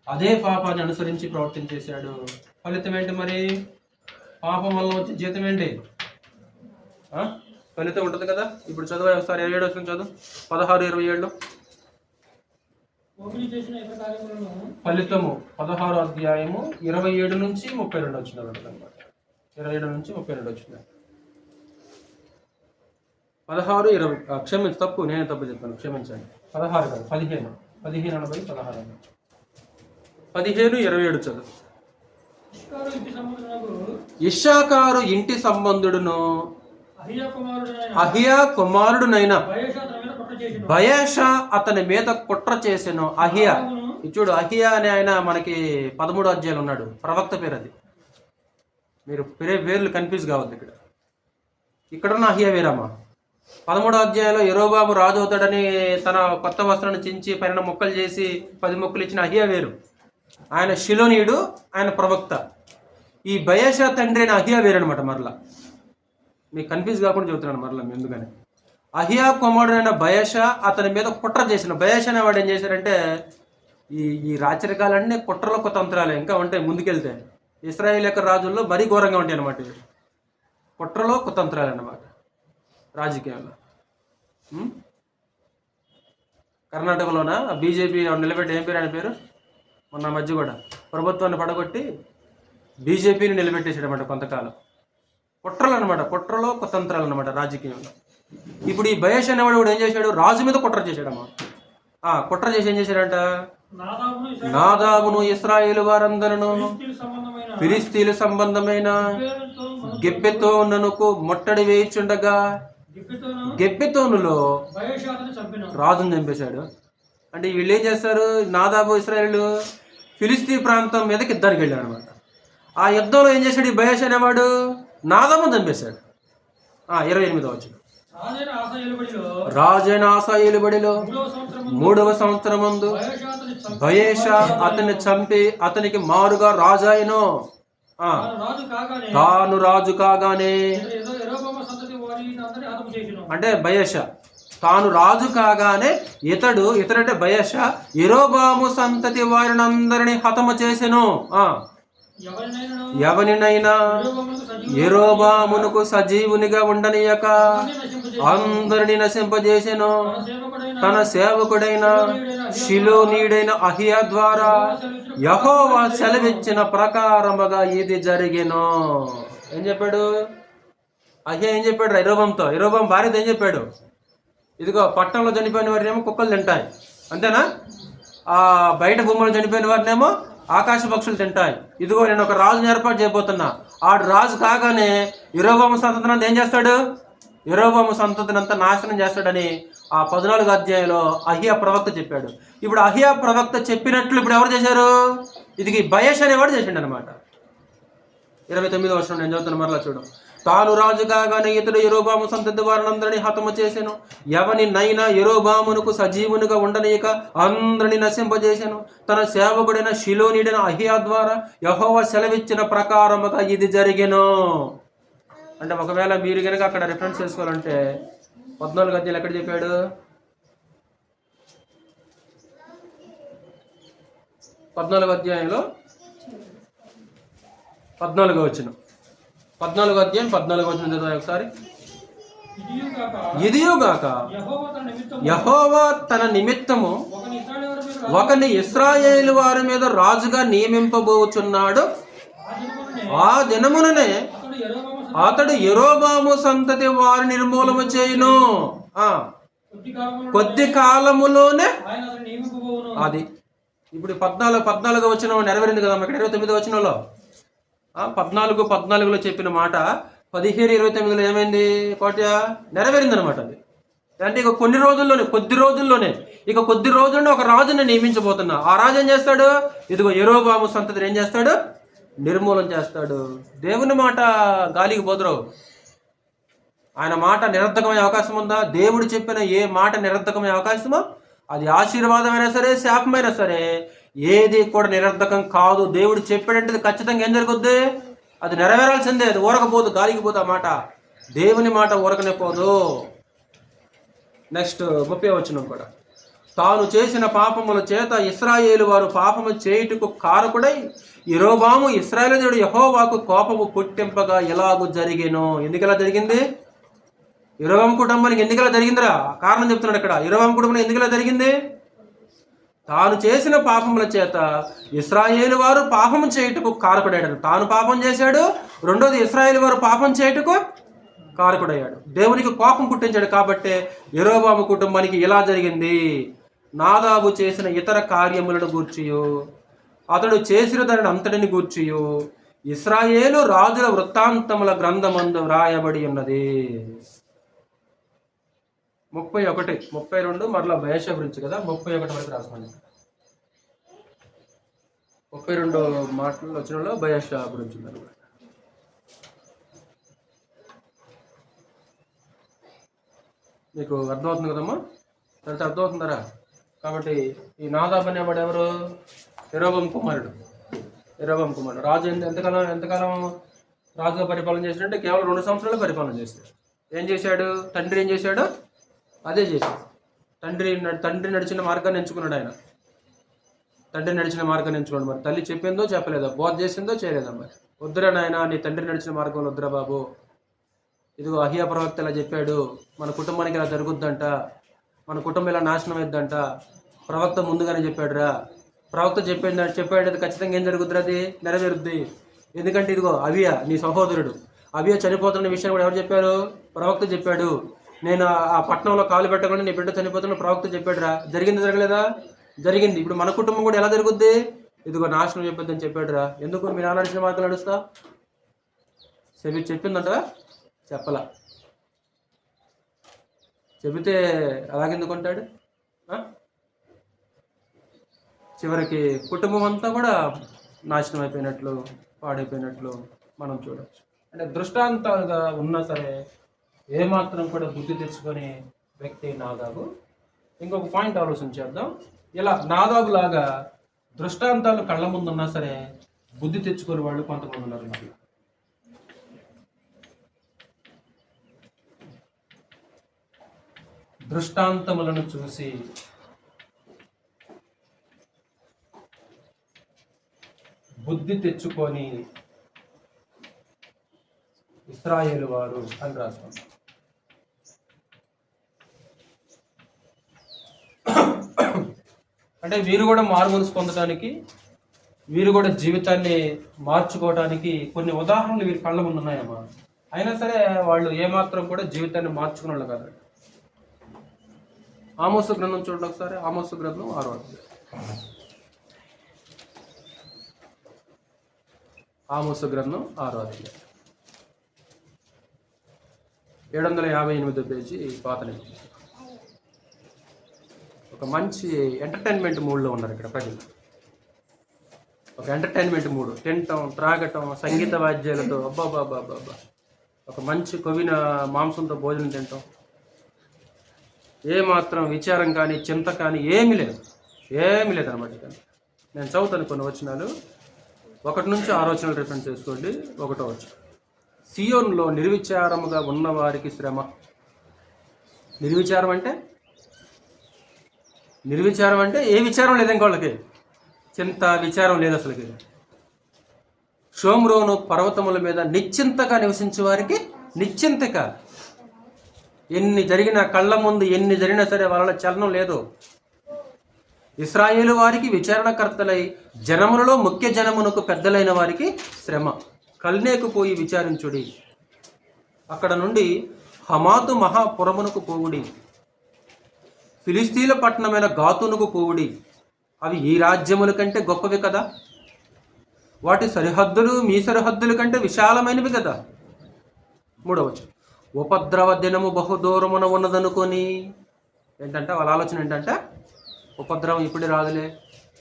అదే పాపాన్ని అనుసరించి ప్రవర్తించేశాడు. ఫలితం ఏంటి మరి? పాపం వల్ల వచ్చే జీతం ఏంటి? ఫలితం ఉంటుంది కదా. ఇప్పుడు చదువు ఒకసారి 27 వచ్చిన చదువు, 16-27. ఫలితము 16వ అధ్యాయము 27 నుంచి 32 వచ్చిన అనమాట. 27 నుంచి 32 వచ్చిన. 16, 20 తప్పు, నేనే తప్పు చెప్పాను, క్షమించండి. 16 కాదు, 15 15 16 15, 27 చదువు. ఇశ్శాకారు ఇంటి సంబంధుడును అహియా కుమారుడునైన బయషా అతని మీద కుట్ర చేసెను. అహియా, చూడు, అహియా అనే ఆయన మనకి 13వ అధ్యాయంలో ఉన్నాడు, ప్రవక్త పేరు అది. మీరు పేర్లు కన్ఫ్యూజ్ కావద్దు. ఇక్కడున్న అహియా వేరమ్మా. 13వ అధ్యాయంలో యెరోబాము రాజు అవుతాడని తన కొత్త వస్త్రాన్ని చించి పైన మొక్కలు చేసి 10 మొక్కలు ఇచ్చిన అహియా వేరు. ఆయన షిలోనీయుడు, ఆయన ప్రవక్త. ఈ బయషా తండ్రి అయిన అహియా వేరనమాట. మరలా మీకు కన్ఫ్యూజ్ కాకుండా చెబుతున్నాను మరలా ఎందుకని. అహియా కుమారుడైన బయషా అతని మీద కుట్ర చేసిన. బయషా అనేవాడు ఏం చేశారంటే, ఈ రాచరికాలన్నీ కుట్రలో కుతంత్రాలే. ఇంకా ఉంటాయి ముందుకెళ్తే. ఇశ్రాయేల్ యొక్క రాజుల్లో మరీ ఘోరంగా ఉంటాయి అన్నమాట. కుట్రలో కుతంత్రాలు అన్నమాట రాజకీయాల్లో. కర్ణాటకలోన బీజేపీ నిలబెట్టి ఏం పేరు ఆయన పేరు, మొన్న మధ్య కూడా ప్రభుత్వాన్ని పడగొట్టి బీజేపీని నిలబెట్టేసాడు అనమాట కొంతకాలం. కుట్రలు అనమాట, కుట్రలో కుతంత్రాలు అనమాట రాజకీయంలో. ఇప్పుడు ఈ బయష్ అనేవాడు కూడా ఏం చేశాడు? రాజు మీద కుట్ర చేశాడమ్మా. కుట్ర చేసి ఏం చేశాడంట? నాదాబును ఇశ్రాయేలు వారందరూ ఫిలిస్తీన్ల సంబంధమైన గెబ్బెతోనుకు ముట్టడి వేయిచుండగా గెబ్బెతోనులో రాజును చంపేశాడు. అంటే వీళ్ళు ఏం చేస్తారు? నాదాబు ఇశ్రాయేలు ఫిలిస్తీన్ ప్రాంతం మీదకి యుద్ధానికి వెళ్ళాడు అనమాట. ఆ యుద్ధంలో ఏం చేశాడు ఈ బయష్ అనేవాడు? నాదాబును చంపేశాడు. 28వ వచనం. రాజైన ఆసాయేలు బడిలో 3వ సంవత్సరమందు బయేషా అతన్ని చంపి అతనికి మారుగా రాజాయను. తాను రాజు కాగానే అంటే బయేషా తాను రాజు కాగానే ఇతడంటే బయేషా యెరోబాము సంతతి వారినందరినీ హతము చేసెను. ఎవరినైనా యెరోబామునకు సజీవునిగా ఉండనీయక అందరినీ నశింపజేసెను. తన సేవకుడైన షిలోనీయుడైన అహియా ద్వారా యెహోవా సెలవిచ్చిన ప్రకారముగా ఇది జరిగెను. ఏం చెప్పాడు అహియా? ఏం చెప్పాడు యెరోబాముతో? యెరోబాము భార్యతో ఏం చెప్పాడు? ఇదిగో పట్టణంలో చనిపోయిన వారినేమో కుక్కలు తింటాయి, అంతేనా? ఆ బయట భూములు చనిపోయిన వారినేమో ఆకాశ పక్షులు తింటాయి. ఇదిగో నేను ఒక రాజుని ఏర్పాటు చేయబోతున్నా. ఆడు రాజు కాగానే యెరోబాము సంతతినంతా ఏం చేస్తాడు? యెరోబాము సంతతినంతా నాశనం చేస్తాడని ఆ 14వ అధ్యాయంలో అహియా ప్రవక్త చెప్పాడు. ఇప్పుడు అహియా ప్రవక్త చెప్పినట్లు ఇప్పుడు ఎవరు చేశారు? ఇది బయేషా అనేవాడు చేసిండు అనమాట. 29వ వచనం నేను చదువుతున్నా, మరలా చూడు. తాను రాజు కాగానే ఇతడు యెరోబాము సంతతి వారినందరినీ హతము చేసెను. ఎవరినైనా యెరోబామునకు సజీవునిగా ఉండనీయక అందరినీ నశింపజేసెను. తన సేవకుడైన షిలోనీయుడైన అహియా ద్వారా యెహోవా సెలవిచ్చిన ప్రకారముగా ఇది జరిగెను. అంటే ఒకవేళ మీరు కనుక అక్కడ రిఫరెన్స్ చేసుకోవాలంటే 14వ అధ్యాయంలో ఎక్కడ చెప్పాడు? 14వ అధ్యాయంలో 14వ వచనం, 14వ అధ్యాయం 14వ వచనం చదువు ఒకసారి. ఇదియుగాక యెహోవా తన నిమిత్తము ఒకని ఇశ్రాయేలు వారి మీద రాజుగా నియమింపబోచున్నాడు. ఆ దినముననే అతడు యెరోబాము సంతతి వారి నిర్మూలము చేయును. కొద్ది కాలములోనే అది. ఇప్పుడు 14వ వచనం నెరవేరింది కదా ఇక్కడ 29వ వచనంలో. 14:14లో చెప్పిన మాట 17:29లో ఏమైంది? కోట్య నెరవేరింది అనమాట. అది అంటే ఇక కొద్ది రోజుల్లోనే ఒక రాజుని నియమించబోతున్నా. ఆ రాజు ఏం చేస్తాడు? ఇదిగో యెరోబాము సంతతిని ఏం చేస్తాడు? నిర్మూలన చేస్తాడు. దేవుని మాట గాలికి పోదురావు. ఆయన మాట నిరర్ధకమయ్యే అవకాశం ఉందా? దేవుడు చెప్పిన ఏ మాట నిరర్ధకమయ్యే అవకాశమో, అది ఆశీర్వాదమైనా సరే శాపమైనా సరే ఏది కూడా నిరర్ధకం కాదు. దేవుడు చెప్పాడంటే ఖచ్చితంగా ఏం జరుగుద్ది? అది నెరవేరాల్సిందే. అది ఊరకపోదు, గాలికి పోదు. ఆ మాట, దేవుని మాట ఊరకనే పోదు. నెక్స్ట్ 30వ వచనం కూడా. తాను చేసిన పాపముల చేత ఇశ్రాయేలు వారు పాపము చేయుటకు కారకుడై యెరోబాము ఇశ్రాయేలు దేవుడు యెహోవాకు కోపము పుట్టింపగా ఎలాగూ జరిగెను. ఎందుకలా జరిగింది? యెరోబాము కుటుంబానికి ఎందుకలా జరిగిందిరా? కారణం చెప్తున్నాడు ఇక్కడ. యెరోబాము కుటుంబం ఎందుకలా జరిగింది? తాను చేసిన పాపముల చేత ఇశ్రాయేలు వారు పాపము చేయుటకు కారకుడయ్యాడు. తాను పాపం చేశాడు, రెండోది ఇశ్రాయేలు వారు పాపం చేయుటకు కారకుడయ్యాడు. దేవునికి కోపం పుట్టించాడు. కాబట్టి యెరోబాము కుటుంబానికి ఇలా జరిగింది. నాదాబు చేసిన ఇతర కార్యములను గూర్చియు అతడు చేసిన దానిని అంతటిని గూర్చియు ఇశ్రాయేలు రాజుల వృత్తాంతముల గ్రంథమందు వ్రాయబడి ఉన్నది. 31, 32 మరలా బయేషా గురించి కదా. 31 వరకు రాసుకోండి. 32 మాటలు వచ్చినలో బయేషా గురించి ఉందన్నమాట. మీకు అర్థమవుతుంది కదమ్మా? తర్వాత అర్థమవుతుందరా? కాబట్టి ఈ నాదాబ్ అనేవాడు ఎవరు? యెరోబాము కుమారుడు. రాజు ఎంతకాలం రాజుగా పరిపాలన చేసినట్టే కేవలం 2 సంవత్సరాలు పరిపాలన చేశాడు. ఏం చేశాడు? తండ్రి ఏం చేశాడు? అదే చేశాడు. తండ్రి నడిచిన మార్గాన్ని ఎంచుకున్నాడు ఆయన. మరి తల్లి చెప్పిందో చెప్పలేదా? బోధ చేసిందో చేయలేదా? మరి వద్దురా నాయన, నీ తండ్రి నడిచిన మార్గంలో వద్దురా బాబు. ఇదిగో అహియా ప్రవక్త ఇలా చెప్పాడు, మన కుటుంబానికి ఇలా జరుగుద్దంట, మన కుటుంబం ఇలా నాశనం అయిద్దంట. ప్రవక్త ముందుగానే చెప్పాడురా. ప్రవక్త చెప్పాడు ఖచ్చితంగా ఏం జరుగుద్దిరా? అది నెరవేరుద్ది. ఎందుకంటే ఇదిగో అవియా నీ సహోదరుడు అవియా చనిపోతున్న విషయం కూడా ఎవరు చెప్పారు? ప్రవక్త చెప్పాడు. నేను ఆ పట్టణంలో కాలు పెట్టకుండా నీ బిడ్డ చనిపోతున్న ప్రవక్త చెప్పాడురా. జరిగింది జరగలేదా? జరిగింది. ఇప్పుడు మన కుటుంబం కూడా ఎలా జరుగుద్ది? ఇదిగో నాశనం చెప్పొద్దని చెప్పాడురా. ఎందుకు మీ నాన్న నడిచిన మార్గం నడుస్తా? చెప్పిందంట? చెప్పలా. చెబితే అలాగెందుకుంటాడు? చివరికి కుటుంబం అంతా కూడా నాశనం అయిపోయినట్లు, పాడైపోయినట్లు మనం చూడవచ్చు. అంటే దృష్టాంతాలుగా ఉన్నా సరే ఏమాత్రం కూడా బుద్ధి తెచ్చుకునే వ్యక్తి నాదాబు. ఇంకొక పాయింట్ ఆలోచించేద్దాం. ఇలా నాదాబు లాగా దృష్టాంతాలు కళ్ళ ముందు ఉన్నా సరే బుద్ధి తెచ్చుకునే వాళ్ళు కొంతమంది ఉన్నారు. మరి దృష్టాంతములను చూసి బుద్ధి తెచ్చుకొని ఇశ్రాయేలు వారు అని రాసుకున్నారు. అంటే వీరు కూడా మారుమనసు పొందడానికి, వీరు కూడా జీవితాన్ని మార్చుకోవడానికి కొన్ని ఉదాహరణలు వీరి కళ్ళ ముందు ఉన్నాయమ్మా. అయినా సరే వాళ్ళు ఏమాత్రం కూడా జీవితాన్ని మార్చుకునే వాళ్ళు కాదు. ఆమోసు గ్రంథం చూడండి ఒకసారి. ఆమోసు గ్రంథం 6వ అధ్యాయం. ఆమోసు గ్రంథం 6వ అధ్యాయం 758 పేజీ పాత నిబంధన. ఒక మంచి ఎంటర్టైన్మెంట్ మూడ్లో ఉన్నారు ఇక్కడ ప్రజలు. ఒక ఎంటర్టైన్మెంట్ మూడ్, తినటం, త్రాగటం, సంగీత వాద్యాలతో అబ్బాబాబాబా, ఒక మంచి కొవ్విన మాంసంతో భోజనం తినటం, ఏమాత్రం విచారం కానీ చింత కానీ ఏమీ లేదు అనమాట. కానీ నేను చదువుతాను కొన్ని వచనాలు. 1 నుంచి 6 వచనాలు రిఫరెన్స్ చేసుకోండి. 1వ వచనం, సియోనులో నిర్విచారముగా ఉన్నవారికి శ్రమ. నిర్విచారం అంటే ఏ విచారం లేదు ఇంకా వాళ్ళకి, చింత విచారం లేదు అసలుకి. షోమ్రోను పర్వతముల మీద నిశ్చింతగా నివసించే వారికి నిశ్చింతక. ఎన్ని జరిగినా కళ్ళ ముందు ఎన్ని జరిగినా సరే వాళ్ళ చలనం లేదు. ఇశ్రాయేలు వారికి విచారణకర్తలై జనములలో ముఖ్య జనమునకు పెద్దలైన వారికి శ్రమ. కల్నేకు పోయి విచారించుడి, అక్కడ నుండి హమాతు మహాపురమునకు పోవుడి, ఫిలిస్తీన్ల పట్టణమైన గాతునకు పోవుడి. అవి ఈ రాజ్యముల కంటే గొప్పవి కదా, వాటి సరిహద్దులు మీ సరిహద్దుల కంటే విశాలమైనవి కదా. 3వ వచనం, ఉపద్రవ దినము బహుదూరమున ఉన్నదనుకొని. ఏంటంటే వాళ్ళ ఆలోచన ఏంటంటే, ఉపద్రవం ఇప్పుడే రాదులే,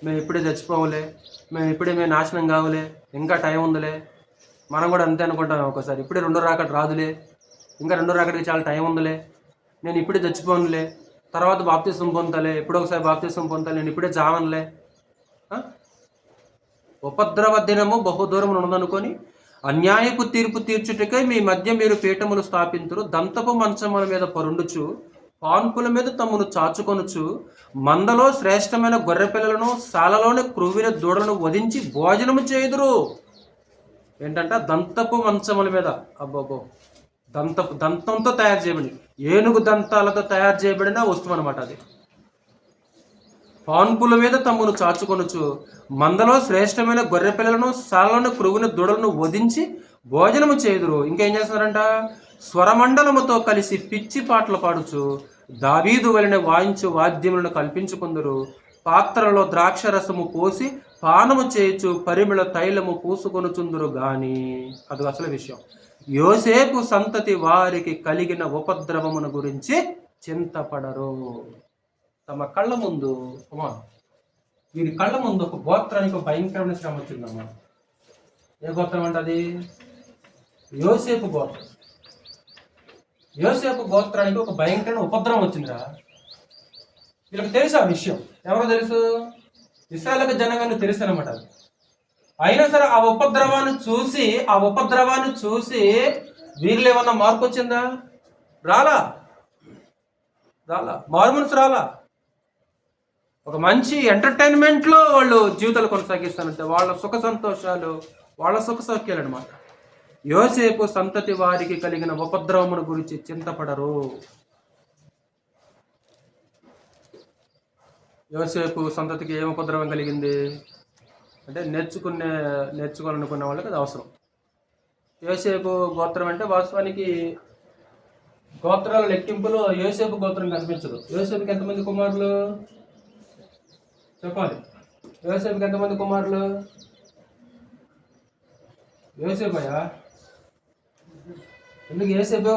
మేము ఇప్పుడే చచ్చిపోవులే, మేము నాశనం కావులే, ఇంకా టైం ఉందిలే. మనం కూడా అంతే అనుకుంటాం ఒకసారి, ఇప్పుడే 2వ రాకడ రాదులే, ఇంకా 2వ రాకడికి చాలా టైం ఉందిలే, నేను ఇప్పుడే చచ్చిపోనులే, తర్వాత బాప్తిసం పొందాలే, ఎప్పుడో ఒకసారి బాప్తిసం పొందాలి, నేను ఇప్పుడే చావనులే. ఉపద్రవ దినము బహుదూరమున ఉన్నదనుకొని అన్యాయపు తీర్పు తీర్చుటకై మీ మధ్య మీరు పీఠములు స్థాపింతురు. దంతపు మంచముల మీద పరుండుచు, పాన్పుల మీద తమ్మును చాచుకొనుచు, మందలో శ్రేష్టమైన గొర్రె పిల్లలను, సాలలోని క్రొవ్విన దూడలను వధించి భోజనము చేయుదురు. ఏంటంట, దంతపు మంచముల మీద. అబ్బోబో, దంతంతో తయారు చేయబడి, ఏనుగు దంతాలతో తయారు చేయబడిన వస్తువు అనమాట అది. పాన్పుల మీద తమ్మును చాచుకొనుచు, మందలో శ్రేష్టమైన గొర్రె పిల్లలను, సాలలోని క్రొవ్విన దూడలను వధించి భోజనము చేయుదురు. ఇంకేం చేస్తున్నారంట, స్వరమండలముతో కలిసి పిచ్చి పాటలు పాడుచు దావీదు వలన వాయించు వాద్యములను కల్పించుకుందరు. పాత్రలో ద్రాక్షరసము పోసి పానము చేయుచు పరిమళ తైలము పూసుకొనుచుందురు గాని. అది అసలు విషయం. యోసేపు సంతతి వారికి కలిగిన ఉపద్రవమును గురించి చింతపడరు. తమ కళ్ళ ముందు, వీరి కళ్ళ ముందు ఒక గోత్రానికి ఒక భయంకరమైన శ్రమ వచ్చిందమ్మా. ఏ గోత్రం అంటే అది యోసేపు గోత్రం. యోసేపు గోత్రానికి ఒక భయంకరమైన ఉపద్రవం వచ్చిందిరా. వీళ్ళకి తెలుసు ఆ విషయం. ఎవరో తెలుసు, ఇశ్రాయేలు జనాంగానికి తెలుసు అనమాట. అయినా సరే ఆ ఉపద్రవాన్ని చూసి వీరిలో ఏమన్నా మార్పు వచ్చిందా? రాలా. మారుమనసు రాలా. ఒక మంచి ఎంటర్టైన్మెంట్లో వాళ్ళు జీవితాలు కొనసాగిస్తానంటే వాళ్ళ సుఖ సంతోషాలు, వాళ్ళ సుఖ సౌఖ్యాలు అనమాట. యోసేపు సంతతి వారికి కలిగిన ఉపద్రవమును గురించి చింతపడరు. యోసేపు సంతతికి ఏం ఉపద్రవం కలిగింది అంటే, నేర్చుకోవాలనుకున్న వాళ్ళకి అది అవసరం. యోసేపు గోత్రం అంటే వాస్తవానికి గోత్రాల లెక్కింపులో యోసేపు గోత్రం కనిపించదు. యోసేపుకి ఎంతమంది కుమారులు చెప్పాలి? యోసేపుకి ఎంతమంది కుమారులు? యోసేపయ్యా. ఎందుకు యోసేపు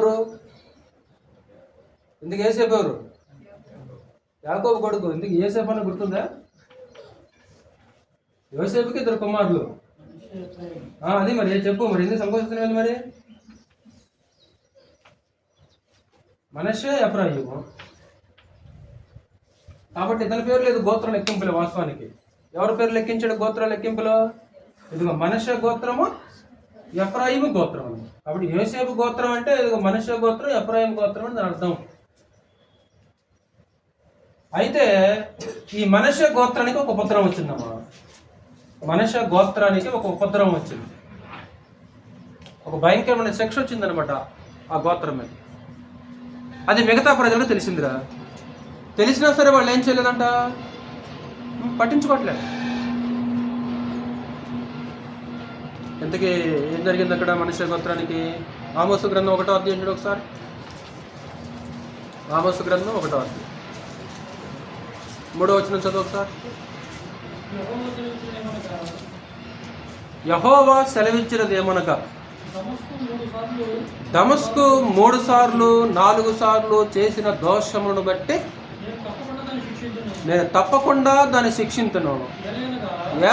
ఎవరు? యాకోబు కొడుకు. ఎందుకు యోసేపు అని గుర్తుందా? యోసేపుకి 2 కుమారులు. అది మరి చెప్పు, మరి ఎందుకు సంకోచిస్తున్నావు? మరి మనష్షే, ఎఫ్రాయిము. కాబట్టి ఇతని పేరు లేదు గోత్రం లెక్కింపులు. వాస్తవానికి ఎవరి పేరు లెక్కించాడు గోత్రం లెక్కింపులో? ఇదిగో మనష్షే గోత్రము, ఎఫ్రాయిము గోత్రం. కాబట్టి యోసేపు గోత్రం అంటే ఇదిగో మనష్షే గోత్రం, ఎఫ్రాయిము గోత్రం అని దాని అర్థం. అయితే ఈ మనష్షే గోత్రానికి ఒక ఉపద్రవం వచ్చిందమ్మా. మనష్షే గోత్రానికి ఒక ఉపద్రవం వచ్చింది, ఒక భయంకరమైన శిక్ష వచ్చిందనమాట ఆ గోత్రం మీద. అది మిగతా ప్రజలకు తెలిసిందిరా. తెలిసినా సరే వాళ్ళు ఏం చేయలేదంట, పట్టించుకోవట్లేదు. ఇంతకీ ఏం జరిగింది అక్కడ మనష్షే గోత్రానికి? ఆమోసు గ్రంథం 1వ అధ్యాయం చూడు ఒకసారి. ఆమోసు గ్రంథం 1వ అధ్యాయం 3వ వచనం చదువు ఒకసారి. యెహోవా సెలవిచ్చినది ఏమనగా, దమస్కు 3 సార్లు 4 సార్లు చేసిన దోషములను బట్టి నేను తప్పకుండా దాన్ని శిక్షించును.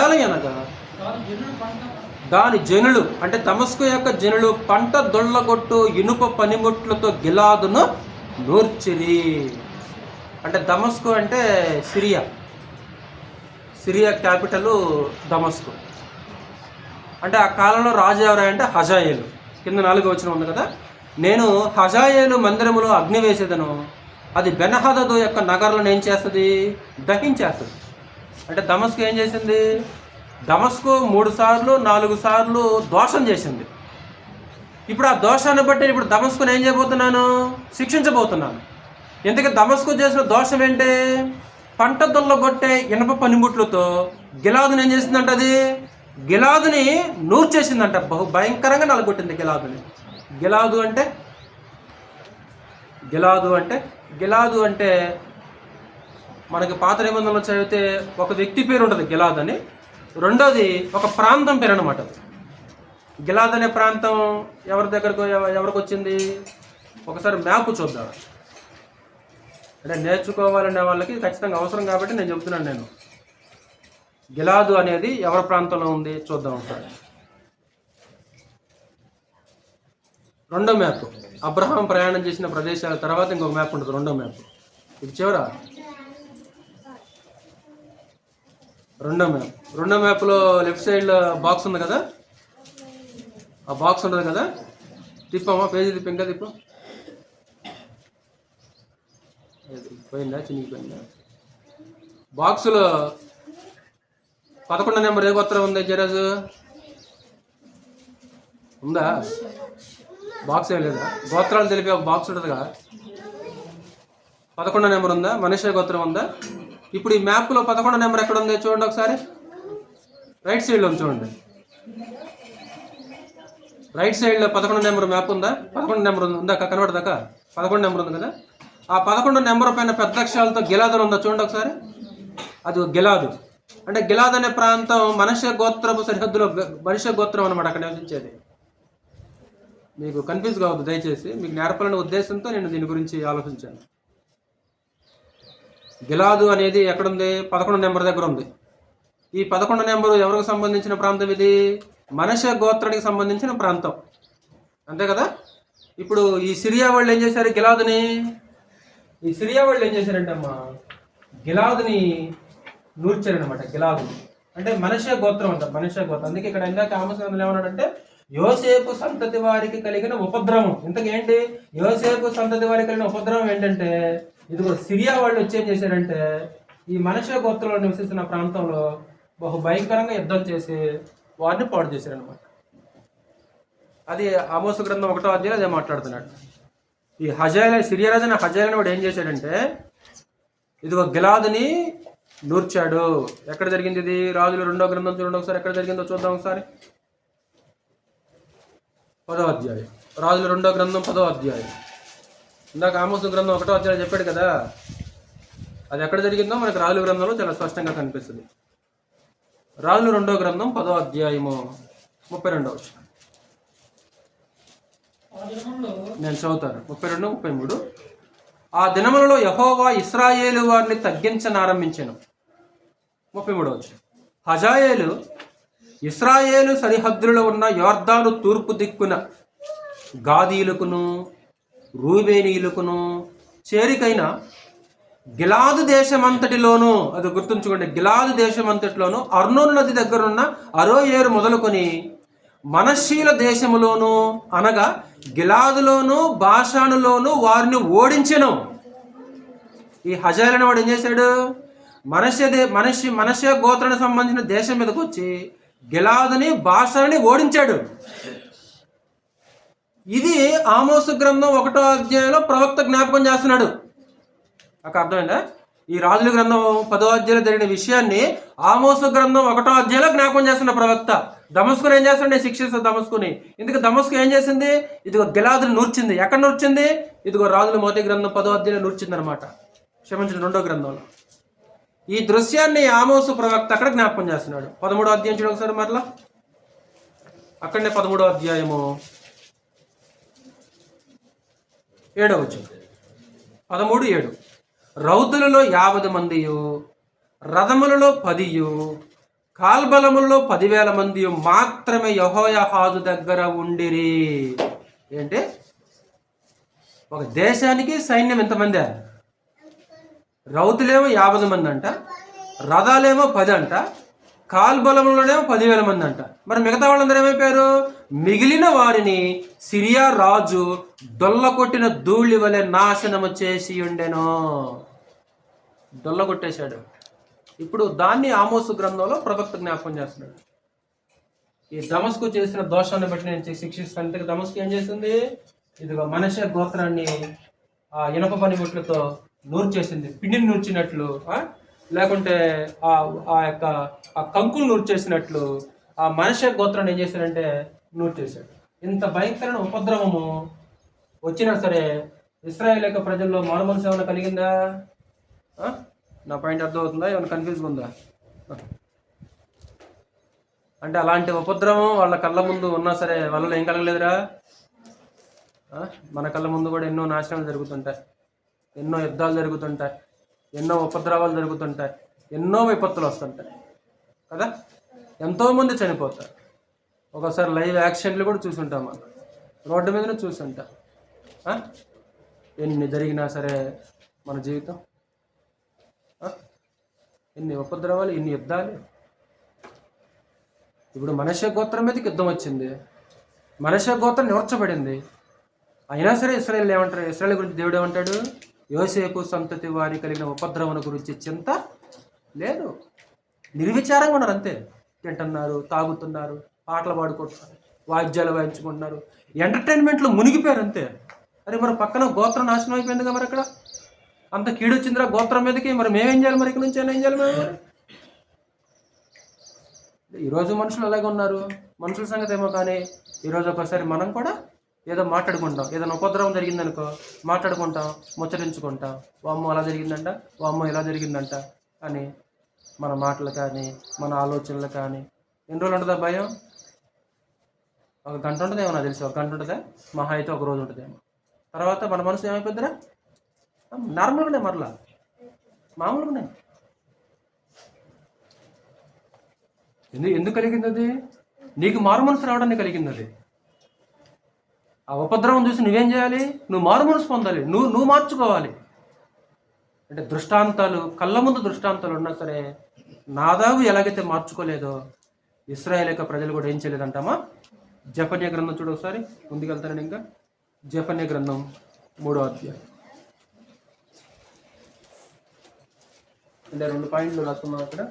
ఏలయనగా దాని జనులు, అంటే దమస్కు యొక్క జనులు పంట దొళ్ళగొట్టు ఇనుప పనిముట్లతో గిలాదును నూర్చిరి. అంటే దమస్కు అంటే సిరియా, సిరియా క్యాపిటల్ దమస్కు. అంటే ఆ కాలంలో రాజు ఎవరంటే హజాయేలు. కింద 4వ వచనం ఉంది కదా, నేను హజాయేలు మందిరములో అగ్ని వేసేదను, అది బెన్హదదు యొక్క నగరాలను ఏం చేస్తుంది? దహించేస్తుంది. అంటే దమస్కు ఏం చేసింది? దమస్కు 3 సార్లు 4 సార్లు దోషం చేసింది. ఇప్పుడు ఆ దోషాన్ని బట్టి ఇప్పుడు దమస్కుని ఏం చేయబోతున్నాను? శిక్షించబోతున్నాను. ఎందుకంటే దమస్కు చేసిన దోషం ఏంటి? పంట దొల్లగొట్టే ఇనప పనిముట్లతో గిలాదుని ఏం చేసిందంట? అది గిలాదుని నూర్చేసిందంట. బహు భయంకరంగా నలగొట్టింది గిలాదుని. గిలాదు అంటే గిలాదు అంటే మనకి పాత నిబంధనలు చదివితే ఒక వ్యక్తి పేరు ఉంటుంది గిలాద్ అని, రెండోది ఒక ప్రాంతం పేరు అనమాట. గిలాద్ అనే ప్రాంతం ఎవరికి వచ్చింది? ఒకసారి మ్యాప్ చూద్దాం. అంటే నేర్చుకోవాలనే వాళ్ళకి ఖచ్చితంగా అవసరం కాబట్టి నేను చెప్తున్నాను. నేను గిలాదు అనేది ఎవరి ప్రాంతంలో ఉంది చూద్దాం ఒకసారి. 2వ మ్యాప్ అబ్రహాం ప్రయాణం చేసిన ప్రదేశాల తర్వాత ఇంకొక మ్యాప్ ఉంటుంది, 2వ మ్యాప్. ఇది చివర 2వ మ్యాప్. 2వ మ్యాప్లో లెఫ్ట్ సైడ్లో బాక్స్ ఉంది కదా, ఆ బాక్స్ ఉంటుంది కదా, తిప్పమ్మా, పేజీ తిప్పి, ఇంకా తిప్పు. పోయిందా? చినిగిపోయిందా? బాక్సులో 11వ నెంబర్ ఏ గోత్రం ఉంది? జరాజు ఉందా? బాక్స్ ఏం లేదా? గోత్రాలు తెలిపి ఒక బాక్స్ ఉంటుందిగా, 11వ నెంబర్ ఉందా? మనష్షే గోత్రం ఉందా? ఇప్పుడు ఈ మ్యాప్లో 11వ నెంబర్ ఎక్కడ ఉంది చూడండి ఒకసారి. రైట్ సైడ్లో ఉంది చూడండి. రైట్ సైడ్లో 11వ నెంబర్ మ్యాప్ ఉందా? 11వ నెంబర్ ఉందా? కనబడదాకా 11వ నెంబర్ ఉంది కదా. ఆ 11వ నెంబర్ పైన పెద్ద అక్షరాలతో గిలాదు ఉందా చూడండి ఒకసారి. అది గిలాదు. అంటే గిలాద్ అనే ప్రాంతం మనష్షే గోత్రపు సరిహద్దులో మనష్షే గోత్రం అనమాట అక్కడ నివసించేది. మీకు కన్ఫ్యూజ్ కావద్దు దయచేసి, మీకు నేర్పాలనే ఉద్దేశంతో నేను దీని గురించి ఆలోచించాను. గిలాదు అనేది ఎక్కడుంది? 11వ నెంబర్ దగ్గర ఉంది. ఈ 11వ నెంబరు ఎవరికి సంబంధించిన ప్రాంతం? ఇది మనష్షే గోత్రానికి సంబంధించిన ప్రాంతం, అంతే కదా. ఇప్పుడు ఈ సిరియా వాళ్ళు ఏం చేశారు? గిలాదుని ఏం చేశారంటే అమ్మా, గిలాదుని నూర్చారనమాట. గిలాదు అంటే మనష్షే గోత్రం అంటారు, మనష్షే గోత్రం. అందుకే ఇక్కడ ఇందాక ఆమోసు గ్రంథంలో ఏమన్నాడంటే యోసేపు సంతతి వారికి కలిగిన ఉపద్రవం. ఇంతకేంటి యోసేపు సంతతి వారికి కలిగిన ఉపద్రవం ఏంటంటే, ఇదిగో సిరియా వాళ్ళు వచ్చి ఏం చేశారంటే ఈ మనష్షే గోత్రంలో నివసిస్తున్న ప్రాంతంలో బహు భయంకరంగా యుద్ధం చేసి వారిని పాడు చేశారనమాట. అది ఆమోసు గ్రంథం 1వ అధ్యాయం అదే మాట్లాడుతున్నాడు. ఈ సిరియా రాజైన హజాయేలు వాడు ఏం చేశాడంటే ఇదిగో గిలాదుని నూర్చాడు. ఎక్కడ జరిగింది ఇది? రాజుల 2వ గ్రంథం చూడండి ఒకసారి, ఎక్కడ జరిగిందో చూద్దాం ఒకసారి. 10వ అధ్యాయం, రాజుల 2వ గ్రంథం 10వ అధ్యాయం. ఇందాక ఆమోసు గ్రంథం 1వ అధ్యాయం చెప్పాడు కదా, అది ఎక్కడ జరిగిందో మనకి రాజుల గ్రంథంలో చాలా స్పష్టంగా కనిపిస్తుంది. రాజుల 2వ గ్రంథం 10వ అధ్యాయము 32వ వచనం నేను చదువుతాను. 32, 33. ఆ దినములలో యెహోవా ఇశ్రాయేలు వారిని తగ్గించనారంభించెను. 33వ వచనం. హజాయేలు ఇశ్రాయేలు సరిహద్దులలో ఉన్న యొర్దాను తూర్పు దిక్కున గాదీలకును రూబేనీయులకును చేరికైన గిలాదు దేశమంతటిలోను, అది గుర్తుంచుకోండి, గిలాదు దేశమంతటిలోను అర్నోను నది దగ్గరున్న అరోయేరు మొదలుకొని మనష్షీల దేశములోను అనగా గిలాదులోను బాషానులోను వారిని ఓడించెను. ఈ హజాయల్ వాడు ఏం చేశాడు? మనష్య గోత్రానికి సంబంధించిన దేశం మీదకి వచ్చి గిలాదుని బాషాని ఓడించాడు. ఇది ఆమోసు గ్రంథం 1వ అధ్యాయంలో ప్రవక్త జ్ఞాపకం చేస్తున్నాడు. నాకు అర్థమైందా? ఈ రాజుల గ్రంథం 10వ అధ్యాయంలో జరిగిన విషయాన్ని ఆమోసు గ్రంథం 1వ అధ్యాయంలో జ్ఞాపకం చేస్తున్న ప్రవక్త. దమస్కుని ఏం చేస్తుండే? శిక్షిస్తుంది దమస్కుని. ఇందుకు దమస్కు ఏం చేసింది? ఇదిగో గిలాదుని నూర్చింది. ఎక్కడ నూర్చింది? ఇదిగో రాజుల మొదటి గ్రంథం 10వ అధ్యాయంలో నూర్చింది అనమాట. క్షమించిన 2వ గ్రంథంలో. ఈ దృశ్యాన్ని ఆమోసు ప్రవక్త అక్కడ జ్ఞాపకం చేస్తున్నాడు. 13వ అధ్యాయం చూడండి ఒకసారి మరలా. అక్కడనే 13వ అధ్యాయము 7వ వచనం. 13:7. రౌతులలో 50 మందియు, రథములలో 10, కాల్బలములలో 10,000 మంది మాత్రమే యెహోయాహాజు దగ్గర ఉండిరి. ఏంటి? ఒక దేశానికి సైన్యం ఎంతమంది? రౌతులేమో 50 మంది అంట, రథాలేమో 10 అంట, కాల్బలములోనేమో 10,000 మంది అంట. మరి మిగతా వాళ్ళందరూ ఏమైపోయారు? మిగిలిన వారిని సిరియా రాజు దొల్లకొట్టిన ధూళి వలె నాశనము చేసి ఉండెను. దొల్లగొట్టేశాడు. ఇప్పుడు దాన్ని ఆమోసు గ్రంథంలో ప్రవక్త జ్ఞాపకం చేస్తున్నాడు. ఈ దమస్కు చేసిన దోషాన్ని బట్టి నేను శిక్షిస్తాను. దమస్కు ఏం చేసింది? ఇదిగో మనష్య గోత్రాన్ని ఆ ఇనప పనిముట్లతో నూర్చేసింది. పిండిని నూర్చినట్లు, లేకుంటే ఆ యొక్క ఆ కంకులు నూర్చేసినట్లు ఆ మనష్య గోత్రాన్ని ఏం చేశాడంటే నూర్చేశాడు. ఇంత భయంకరమైన ఉపద్రవము వచ్చినా సరే ఇశ్రాయేలు యొక్క ప్రజల్లో మారుమనసు ఏమైనా కలిగిందా? నా పాయింట్ అర్థమవుతుందా? ఏమైనా కన్ఫ్యూజ్గా ఉందా? అంటే అలాంటి ఉపద్రవం వాళ్ళ కళ్ళ ముందు ఉన్నా సరే వాళ్ళలో ఏం కలగలేదురా? మన కళ్ళ ముందు కూడా ఎన్నో నాశనాలు జరుగుతుంటాయి, ఎన్నో యుద్ధాలు జరుగుతుంటాయి, ఎన్నో ఉపద్రవాలు జరుగుతుంటాయి, ఎన్నో విపత్తులు వస్తుంటాయి కదా. ఎంతోమంది చనిపోతారు. ఒకసారి లైవ్ యాక్సిడెంట్లు కూడా చూసుంటాం, మనం రోడ్డు మీదనే చూసుంటాం. ఎన్ని జరిగినా సరే మన జీవితం, ఎన్ని ఉపద్రవాలు, ఎన్ని యుద్ధాలు. ఇప్పుడు మనష్య గోత్రం మీదకి యుద్ధం వచ్చింది, మనష్య గోత్రం నివర్చబడింది. అయినా సరే ఇశ్రాయేలు ఏమంటారు? ఇశ్రాయేలు గురించి దేవుడు ఏమంటాడు? యోసేపు సంతతి వారి కలిగిన ఉపద్రవణ గురించి చింత లేదు, నిర్విచారంగా ఉన్నారు అంతే. తింటున్నారు, తాగుతున్నారు, పాటలు పాడుకుంటున్నారు, వాయిద్యాలు వాయించుకుంటున్నారు, ఎంటర్టైన్మెంట్లో మునిగిపోయారు అంతే. అరే మరి పక్కన గోత్రం నాశనం అయిపోయిందిగా, మరి అక్కడ అంత కీడొచ్చిందిరా గోత్రం మీదకి. మరి మేమేం చేయాలి? మరి ఇక్కడ నుంచి ఏం చేయాలి మేము? ఈరోజు మనుషులు అలాగే ఉన్నారు. మనుషుల సంగతి ఏమో కానీ ఈరోజు ఒకసారి మనం కూడా ఏదో మాట్లాడుకుంటాం. ఏదైనా ఉపద్రవం జరిగిందనుకో మాట్లాడుకుంటాం, ముచ్చరించుకుంటాం. ఓ అమ్మ అలా జరిగిందంట, ఓ అమ్మ ఇలా జరిగిందంట అని మన మాటలు కానీ మన ఆలోచనలు కానీ. ఎన్ని రోజులు ఉంటుందా భయం? 1 గంట ఉంటుందేమో, నాకు తెలిసి 1 గంట ఉంటుందా, మహా అయితే 1 రోజు ఉంటుందేమో. తర్వాత మన మనసు ఏమైపోద్దిరా? నార్మల్గానే, మరలా మామూలుగానే. ఎందుకు కలిగింది అది? నీకు మారు మనసు రావడానికి కలిగింది అది. ఆ ఉపద్రవం చూసి నువ్వేం చేయాలి? నువ్వు మారు మనసు పొందాలి, నువ్వు మార్చుకోవాలి. అంటే దృష్టాంతాలు, కళ్ళ ముందు దృష్టాంతాలు ఉన్నా సరే నాదాబు ఎలాగైతే మార్చుకోలేదో ఇశ్రాయేలు యొక్క ప్రజలు కూడా ఏం చేయలేదంటామా? జెఫన్యా గ్రంథం చూడు ఒకసారి, ముందుకెళ్తానండి. ఇంకా జెఫన్యా గ్రంథం 3వ అధ్యాయం. అంటే 2 పాయింట్లు రాసుకున్నాం అక్కడ.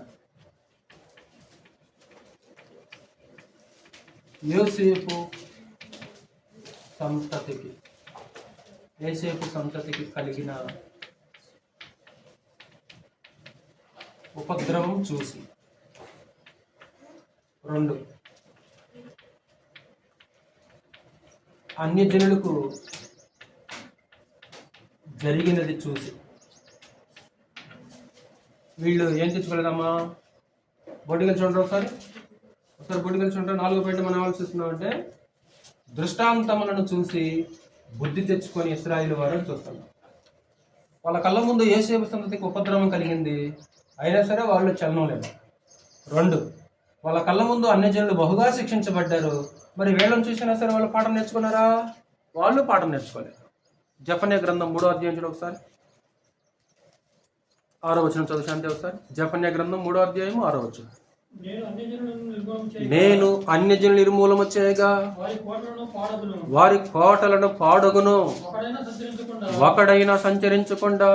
యోసేపు సంతతికి కలిగిన ఉపద్రవం చూసి. 2, అన్యజనులకు జరిగినది చూసి. వీళ్ళు ఏం తెచ్చుకోలేదమ్మా? బొడ్డుగలు చూడండి ఒకసారి బొడ్డుగలు చూడండి. 4వ పాయింట్ మనం ఆలోచిస్తున్నామంటే దృష్టాంతములను చూసి బుద్ధి తెచ్చుకొని ఇశ్రాయేలు వారిని చూస్తున్నాం. వాళ్ళ కళ్ళ ముందు యోసేపు సంతతికి ఉపద్రవం కలిగింది, అయినా సరే వాళ్ళు చలనం లేదు. 2, వాళ్ళ కళ్ళ ముందు అన్యజనులు బహుగా శిక్షించబడ్డారు, మరి వీళ్ళని చూసినా సరే వాళ్ళు పాఠం నేర్చుకున్నారా? వాళ్ళు పాఠం నేర్చుకోలేదు. జెఫన్యా గ్రంథం 3వ అధ్యాయం చూడండి ఒకసారి. 6వ వచనం చదువు శాంతి ఒకసారి. జెఫన్యా గ్రంథం 3వ అధ్యాయం 6వ వచనం. నేను అన్యజనుల నిర్మూలము చేయగా వారి కోటలను పాడగును, ఒకడైనా సంచరించకుండా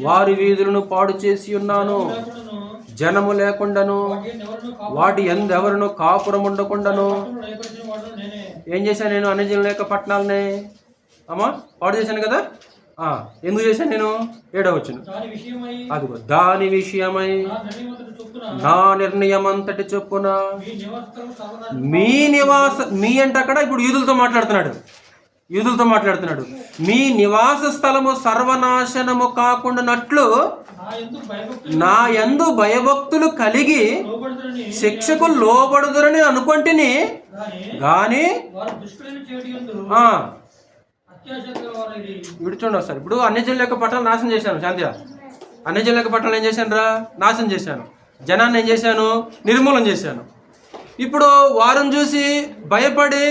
వారి వీధులను పాడు చేసి ఉన్నాను. జనము లేకుండాను వాటి ఎందెవరును కాపురం ఉండకుండాను ఏం చేశాను నేను? అన్యజనుల యొక్క పట్టణాలనే అమ్మా పాడు చేశాను కదా. ఎందుకు చేశాను నేను? 7వ వచనం. అదిగో దాని విషయమై నా నిర్ణయం అంతటి చొప్పున మీ నివాస, మీ అంటే అక్కడ ఇప్పుడు యూదులతో మాట్లాడుతున్నాడు. మీ నివాస స్థలము సర్వనాశనము కాకుండానట్లు నా యందు భయభక్తులు కలిగి శిక్షకు లోబడుదురని అనుకుంటుని గాని విడుచండి ఒకసారి. ఇప్పుడు అన్యజనుల యొక్క పట్టణాలు నాశనం చేశాను శాంతిగా. అన్యజనుల యొక్క పట్టణాలు ఏం చేశాను రా? నాశనం చేశాను. జనాన్ని ఏం చేశాను? నిర్మూలన చేశాను. ఇప్పుడు వారిని చూసి భయపడి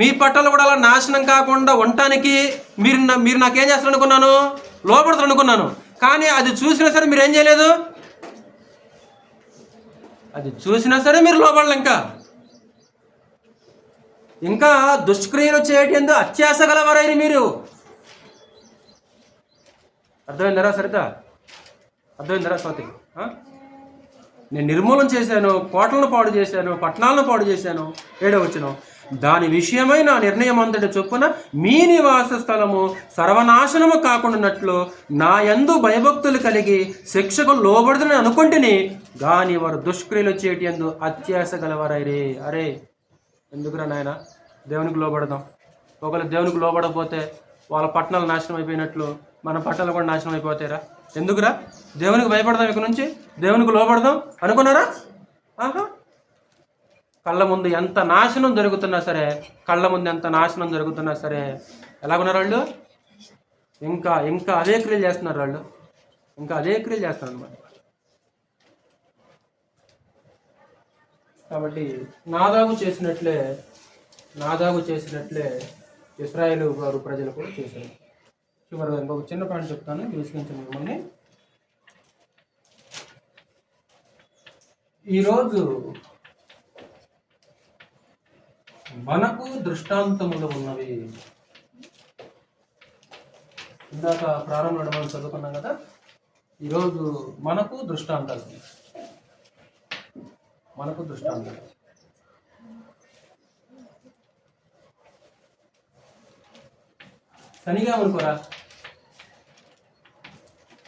మీ పట్టణాలు కూడా అలా నాశనం కాకుండా ఉండటానికి మీరు నాకేం చేస్తారు అనుకున్నాను? లోపడతారు అనుకున్నాను. కానీ అది చూసినా సరే మీరు ఏం చేయలేదు. అది చూసినా సరే మీరు లోపడలే. ఇంకా దుష్క్రియలు చేయటందు అత్యాశ గలవారైన మీరు. అర్థమైందరా సరిత? అర్థమైందరా స్వాతి? నేను నిర్మూలన చేశాను, కోటలను పాడు చేశాను, పట్టణాలను పాడు చేశాను. 7వ వచనం. దాని విషయమై నా నిర్ణయం అంతటి చొప్పున మీ నివాస స్థలము సర్వనాశనము కాకుండానట్లు నా యందు భయభక్తులు కలిగి శిక్షకు లోబడుదని అనుకుంటుని గాని వారు దుష్క్రియలు చేయటందు అత్యాశ గలవారైరే. అరే ఎందుకురా నాయన దేవునికి లోబడదాం. ఒకవేళ దేవునికి లోబడకపోతే వాళ్ళ పట్టణాలు నాశనం అయిపోయినట్లు మన పట్టణాలు కూడా నాశనం అయిపోతాయిరా. ఎందుకురా? దేవునికి భయపడదాం, ఇక నుంచి దేవునికి లోబడదాం అనుకున్నారా? కళ్ళ ముందు ఎంత నాశనం జరుగుతున్నా సరే ఎలాగున్నారు వాళ్ళు? ఇంకా అదే క్రియలు చేస్తున్నారు వాళ్ళు. అన్నమాట. కాబట్టి నాదాబు చేసినట్లే ఇశ్రాయేలు వారు ప్రజలు కూడా చేశారు. చివరిగా ఇంకొక చిన్న పాయింట్ చెప్తాను, విశ్లేషించండి మిమ్మల్ని. ఈరోజు మనకు దృష్టాంతములు ఉన్నవి. ఇందాక ప్రారంభంలో మనం చదువుకున్నాం కదా. ఈరోజు మనకు దృష్టాంతాలు. శనిగా అనుకోరా.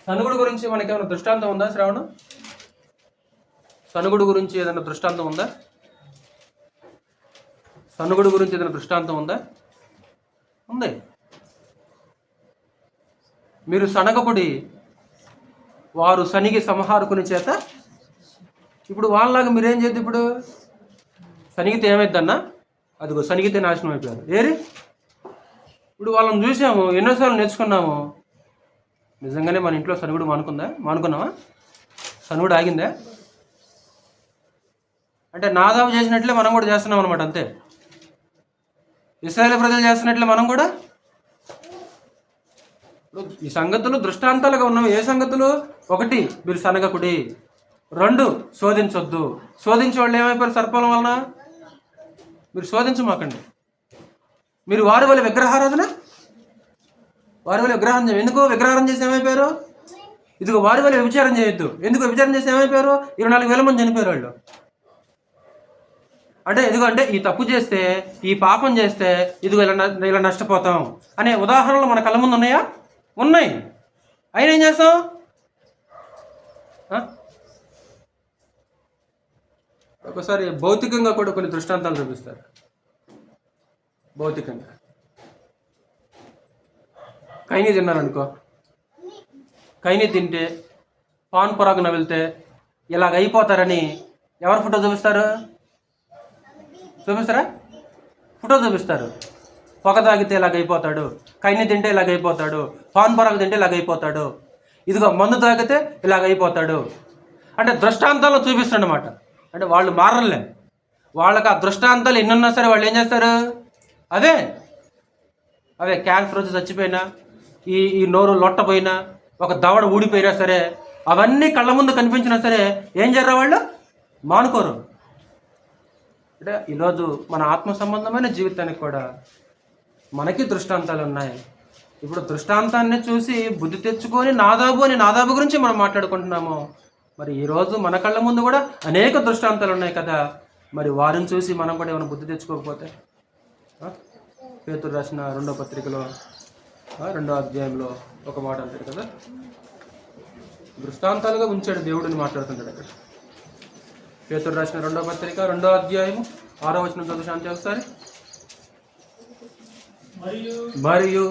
సనుగుడు గురించి మనకేమైనా దృష్టాంతం ఉందా శ్రావణం? సనుగుడు గురించి ఏదైనా దృష్టాంతం ఉందా? ఉంది. మీరు సనగకుడి, వారు సనిగి సంహారకుని చేత. ఇప్పుడు వాళ్ళలాగా మీరేం చేయద్దు. ఇప్పుడు సనిగితే ఏమైద్దన్నా? అదిగో సనిగితే నాశనం అయిపోయారు. ఇప్పుడు వాళ్ళని చూసాము, ఎన్నోసార్లు నేర్చుకున్నాము. నిజంగానే మన ఇంట్లో సనుగుడు మానుకున్నావా? సనుగుడు ఆగిందా? అంటే నాదాబు చేసినట్లే మనం కూడా చేస్తున్నాం అనమాట. అంతే. ఇశ్రాయేలు ప్రజలు చేస్తున్నట్లే మనం కూడా. ఈ సంగతులు దృష్టాంతాలుగా ఉన్నవి. ఏ సంగతులు? 1 మీరు సనగకుడి, 2 శోధించొద్దు. శోధించే వాళ్ళు ఏమైపోయారు? సర్పాల వలన. మీరు శోధించమాకండి. మీరు వారి వల్ల విగ్రహారాధన, ఎందుకు విగ్రహారం చేసి ఏమైపోయారు? ఇదిగో వారి వల్ల వ్యభిచారం చేయొద్దు. ఎందుకు వ్యభిచారం చేసి ఏమైపోయారు? 24,000 మంది చనిపోయారు వాళ్ళు. అంటే ఈ తప్పు చేస్తే, ఈ పాపం చేస్తే ఇదిగో ఇలా నష్టపోతాం అనే ఉదాహరణలు మన కళ్ళ ముందు ఉన్నాయా? ఉన్నాయి. అయినా ఏం చేస్తాం? ఒకసారి భౌతికంగా కూడా కొన్ని దృష్టాంతాలు చూపిస్తారు. భౌతికంగా కైనీ తిన్నారనుకో. కైనీ తింటే, పాన్ పొరాగున వెళ్తే ఇలాగ అయిపోతారని ఎవరు ఫోటో చూపిస్తారా? ఫోటో చూపిస్తారు. పొగ తాగితే ఇలాగైపోతాడు, కైనీ తింటే ఇలాగైపోతాడు, పాన్ పొరాగు తింటే ఇలాగైపోతాడు, ఇదిగో మందు తాగితే ఇలాగైపోతాడు. అంటే దృష్టాంతాలు చూపిస్తాడు అన్నమాట. అంటే వాళ్ళు మారలే. వాళ్ళకి ఆ దృష్టాంతాలు ఎన్నున్నా సరే వాళ్ళు ఏం చేస్తారు? అవే క్యాన్సర్ వచ్చి చచ్చిపోయినా, ఈ నోరు లొట్టపోయినా, ఒక దవడ ఊడిపోయినా సరే, అవన్నీ కళ్ళ ముందు కనిపించినా సరే ఏం చేయరు వాళ్ళు? మానుకోరు. అంటే ఈరోజు మన ఆత్మ సంబంధమైన జీవితానికి కూడా మనకి దృష్టాంతాలు ఉన్నాయి. ఇప్పుడు దృష్టాంతాన్ని చూసి బుద్ధి తెచ్చుకొని నాదాబు గురించి మనం మాట్లాడుకుంటున్నాము. మరి ఈరోజు మన కళ్ళ ముందు కూడా అనేక దృష్టాంతాలు ఉన్నాయి కదా. మరి వారిని చూసి మనం కూడా ఏమైనా బుద్ధి తెచ్చుకోకపోతే? పేతురు రాసిన 2వ పత్రికలో 2వ అధ్యాయంలో ఒక మాట అంటాడు కదా, దృష్టాంతాలుగా ఉంచాడు దేవుడిని మాట్లాడుతుంటాడు అక్కడ. పేతురు రాసిన 2వ పత్రిక 2వ అధ్యాయము 6వ వచనం చదువు శాంతి ఒకసారి. మరియు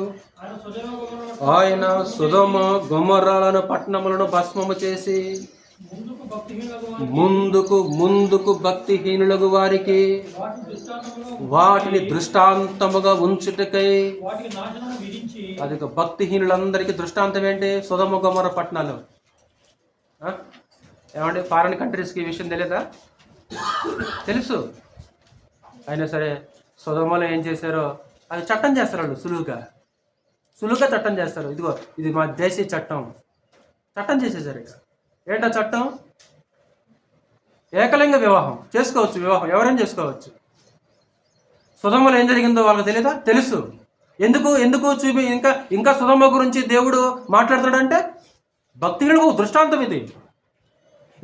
ఆయన సొదొమ గొమొర్రాలను పట్టణములను భస్మము చేసి ముందుకు భక్తిహీనులకు వారికి వాటిని దృష్టాంతముగా ఉంచుటకై, అది భక్తిహీనులందరికీ దృష్టాంతం ఏంటి? సొదొమ గొమొర్రా పట్టణాలు. ఏమంటే ఫారిన్ కంట్రీస్కి ఈ విషయం తెలియదా? తెలుసు. అయినా సరే సొదొమలో ఏం చేశారో అది చట్టం చేస్తారు వాళ్ళు. సులువుగా చట్టం చేస్తారు. ఇదిగో ఇది మా దేశీయ చట్టం చేసేసారు. ఇక ఏంటా చట్టం? ఏకలింగ వివాహం చేసుకోవచ్చు. వివాహం ఎవరైనా చేసుకోవచ్చు. సొదొమలో ఏం జరిగిందో వాళ్ళకి తెలియదా? తెలుసు. ఎందుకు చూపి ఇంకా సొదొమ గురించి దేవుడు మాట్లాడుతాడంటే భక్తిహీనులకు దృష్టాంతం ఇది.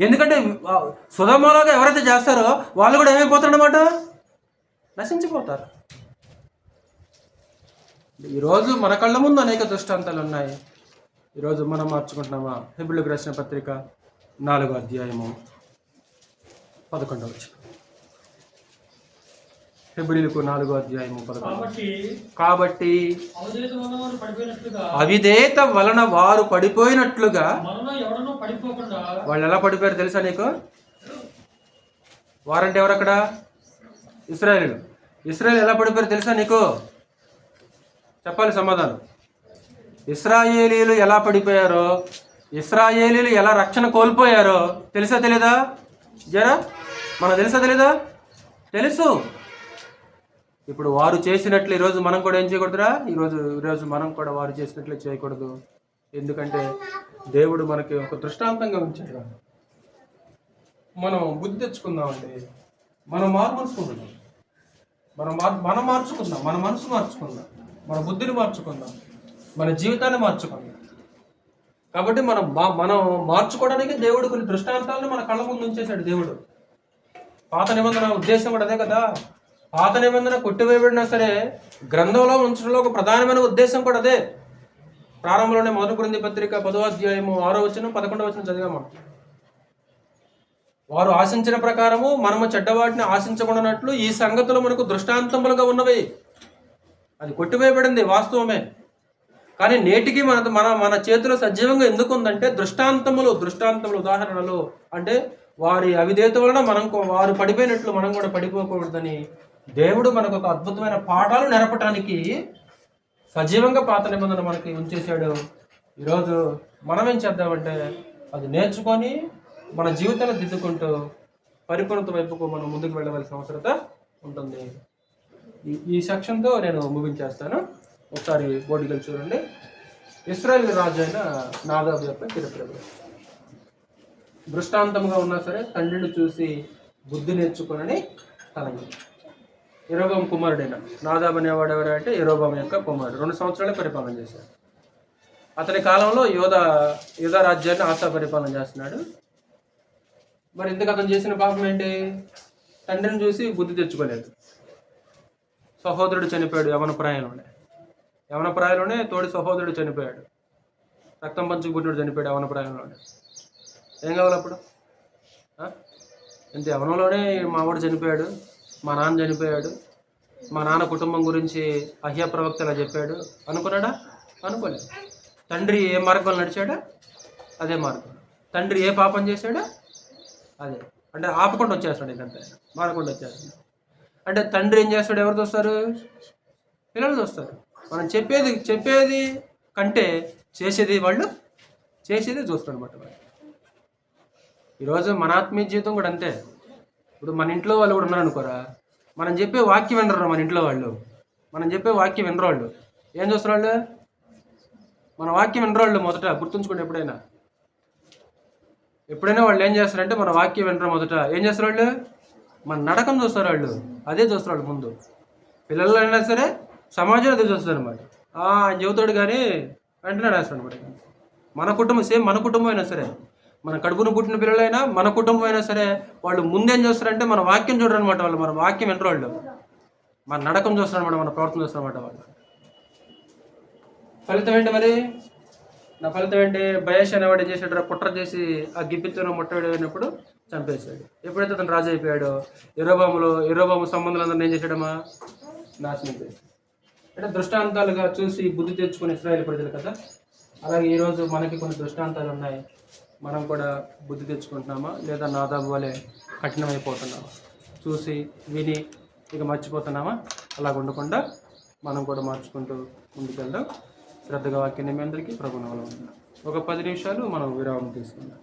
ఎందుకంటే సొదొమలోగా ఎవరైతే చేస్తారో వాళ్ళు కూడా ఏమైపోతారన్నమాట? నశించిపోతారు. ఈరోజు మన కళ్ళ ముందు అనేక దృష్టాంతాలు ఉన్నాయి. ఈరోజు మనం మార్చుకుంటున్నామా? హెబ్రీయులకు రాసిన పత్రిక 4వ అధ్యాయము 11వ వచనం. హెబ్రీయులకు 4వ అధ్యాయము 11. కాబట్టి అవిధేయత వలన వారు పడిపోయినట్లుగా. వాళ్ళు ఎలా పడిపోయారు తెలుసా నీకు? వారంటే ఎవరు అక్కడ? ఇశ్రాయేలీయులు ఎలా పడిపోయారు తెలుసా నీకు? చెప్పాలి సమాధానం. ఇశ్రాయేలీయులు ఎలా పడిపోయారో, ఇశ్రాయేలీయులు ఎలా రక్షణ కోల్పోయారో తెలుసా తెలీదా? మనకు తెలుసా తెలీదా? తెలుసు. ఇప్పుడు వారు చేసినట్లు ఈరోజు మనం కూడా ఏం చేయకూడదురా? ఈరోజు మనం కూడా వారు చేసినట్లు చేయకూడదు. ఎందుకంటే దేవుడు మనకి ఒక దృష్టాంతంగా ఉంచాడు. మనం బుద్ధి తెచ్చుకుందామండి. మనం మార్చుకుందాం. మనం మార్చుకుందాం. మన మనసు మార్చుకుందాం. మన బుద్ధిని మార్చుకుందాం. మన జీవితాన్ని మార్చుకుందాం. కాబట్టి మనం మార్చుకోవడానికి దేవుడు కొన్ని దృష్టాంతాలను మన కళ్ళ ముందు ఉంచేశాడు దేవుడు. పాత నిబంధన ఉద్దేశం కూడా అదే కదా. పాత నిబంధన కొట్టివేయబడినా సరే గ్రంథంలో ఉంచడంలో ఒక ప్రధానమైన ఉద్దేశం కూడా అదే. ప్రారంభంలోనే 1 కొరింథీ పత్రిక 10వ అధ్యాయము 6వ వచనం 11వ వచనం చదివాము. వారు ఆశించిన ప్రకారము మనము చెడ్డవాటిని ఆశించకుండానట్లు ఈ సంగతులు మనకు దృష్టాంతములుగా ఉన్నవి. అది కొట్టివేయబడింది, వాస్తవమే. కానీ నేటికి మన చేతిలో సజీవంగా ఎందుకు ఉందంటే దృష్టాంతములు ఉదాహరణలు. అంటే వారి అవిధేయత వలన వారు పడిపోయినట్లు మనం కూడా పడిపోకూడదని దేవుడు మనకు ఒక అద్భుతమైన పాఠాలు నేర్పటానికి సజీవంగా పాత నిబంధన మనకి ఉంచేశాడు. ఈరోజు మనం ఏం చేద్దామంటే అది నేర్చుకొని మన జీవితాన్ని దిద్దుకుంటూ పరిపూర్ణత వైపుకు మనం ముందుకు వెళ్ళవలసిన అవసరత ఉంటుంది. ఈ సెక్షన్తో నేను ముగించేస్తాను. ఒకసారి బోర్డుకి చూడండి. ఇశ్రాయేలు రాజు అయిన నాదాబు యొక్క చరిత్ర దృష్టాంతంగా ఉన్నా సరే తండ్రిని చూసి బుద్ధి నేర్చుకుని తలంగి. యెరోబాము కుమారుడైన నాదాబు అనేవాడు ఎవరంటే యెరోబాము యొక్క కుమారుడు. 2 సంవత్సరాలే పరిపాలన చేశాడు. అతని కాలంలో యూదా రాజ్యాన్ని ఆసా పరిపాలన చేస్తున్నాడు. మరి ఇంతకు అతను చేసిన పాపం ఏంటి? తండ్రిని చూసి బుద్ధి తెచ్చుకోలేదు. సహోదరుడు చనిపోయాడు యవన ప్రాయంలోనే తోడి సహోదరుడు చనిపోయాడు. రక్తం పంచుకు పుట్టినోడు చనిపోయాడు యవన ప్రాయంలోనే. ఏం కావాలి అప్పుడు? ఇంత యవనంలోనే మా వాడు చనిపోయాడు, మా నాన్న చనిపోయాడు, మా నాన్న కుటుంబం గురించి అహ్య ప్రవక్త ఇలా చెప్పాడు అనుకున్నాడా? అనుకోలేదు. తండ్రి ఏ మార్గంలో నడిచాడా? అదే మార్గం. తండ్రి ఏ పాపం చేశాడా? అదే. అంటే ఆపకుండా వచ్చేస్తాడు, ఇంకంతే, మారకుండా వచ్చేస్తాడు. అంటే తండ్రి ఏం చేస్తాడు? ఎవరు చూస్తారు? పిల్లలు చూస్తారు. మనం చెప్పేది కంటే చేసేది చూస్తారు అనమాట. ఈరోజు మన ఆత్మీయ జీవితం కూడా అంతే. ఇప్పుడు మన ఇంట్లో వాళ్ళు కూడా ఉన్నారనుకోరా, మనం చెప్పే వాక్యం వినరు. మన ఇంట్లో వాళ్ళు మనం చెప్పే వాక్యం వినరు వాళ్ళు. ఏం చూస్తారు వాళ్ళు? మన వాక్యం వినరాళ్ళు మొదట, గుర్తుంచుకోండి. ఎప్పుడైనా వాళ్ళు ఏం చేస్తారంటే మన వాక్యం వినరు. మొదట ఏం చేస్తారు వాళ్ళు? మన నడకం చూస్తారు వాళ్ళు. అదే చూస్తారు వాళ్ళు ముందు. పిల్లలు అయినా సరే సమాజం అదే చూస్తారు అనమాట. ఆయన చెబుతాడు కానీ వెంటనే రాస్తాడు అనమాట. మన కుటుంబం సేమ్, మన కుటుంబం అయినా సరే, మన కడుపును పుట్టిన పిల్లలైనా మన కుటుంబం అయినా సరే వాళ్ళు ముందేం చేస్తారంటే మన వాక్యం చూడరు అనమాట. వాళ్ళు మన వాక్యం వినరు వాళ్ళు. మన నడకం చూస్తారు అనమాట, మన ప్రవర్తన చూస్తారు అనమాట వాళ్ళు. ఫలితం ఏంటి మరి? నా ఫలితం ఏంటి? బయేష్ అనేవాడు ఏం చేశాడు? కుట్ర చేసి ఆ గిబ్బితో ముట్టడినప్పుడు చంపేశాడు. ఎప్పుడైతే అతను రాజు అయిపోయాడో యెరోబాము సంబంధాలందరినీ ఏం చేశాడమ్మా? నాశనం చేశాడు. అంటే దృష్టాంతాలుగా చూసి బుద్ధి తెచ్చుకుని ఇశ్రాయేలు ప్రజలు కదా. అలాగే ఈరోజు మనకి కొన్ని దృష్టాంతాలు ఉన్నాయి. మనం కూడా బుద్ధి తెచ్చుకుంటున్నామా, లేదా నాదాబు వలె కఠినమైపోతున్నామా? చూసి విని ఇక మర్చిపోతున్నామా? అలాగ ఉండకుండా మనం కూడా మార్చుకుంటూ ముందుకెళ్దాం. శ్రద్ధగా వాక్యాన్ని మీ అందరికీ ప్రభువుని వలన. ఒక 10 నిమిషాలు మనం విరామం తీసుకుందాం.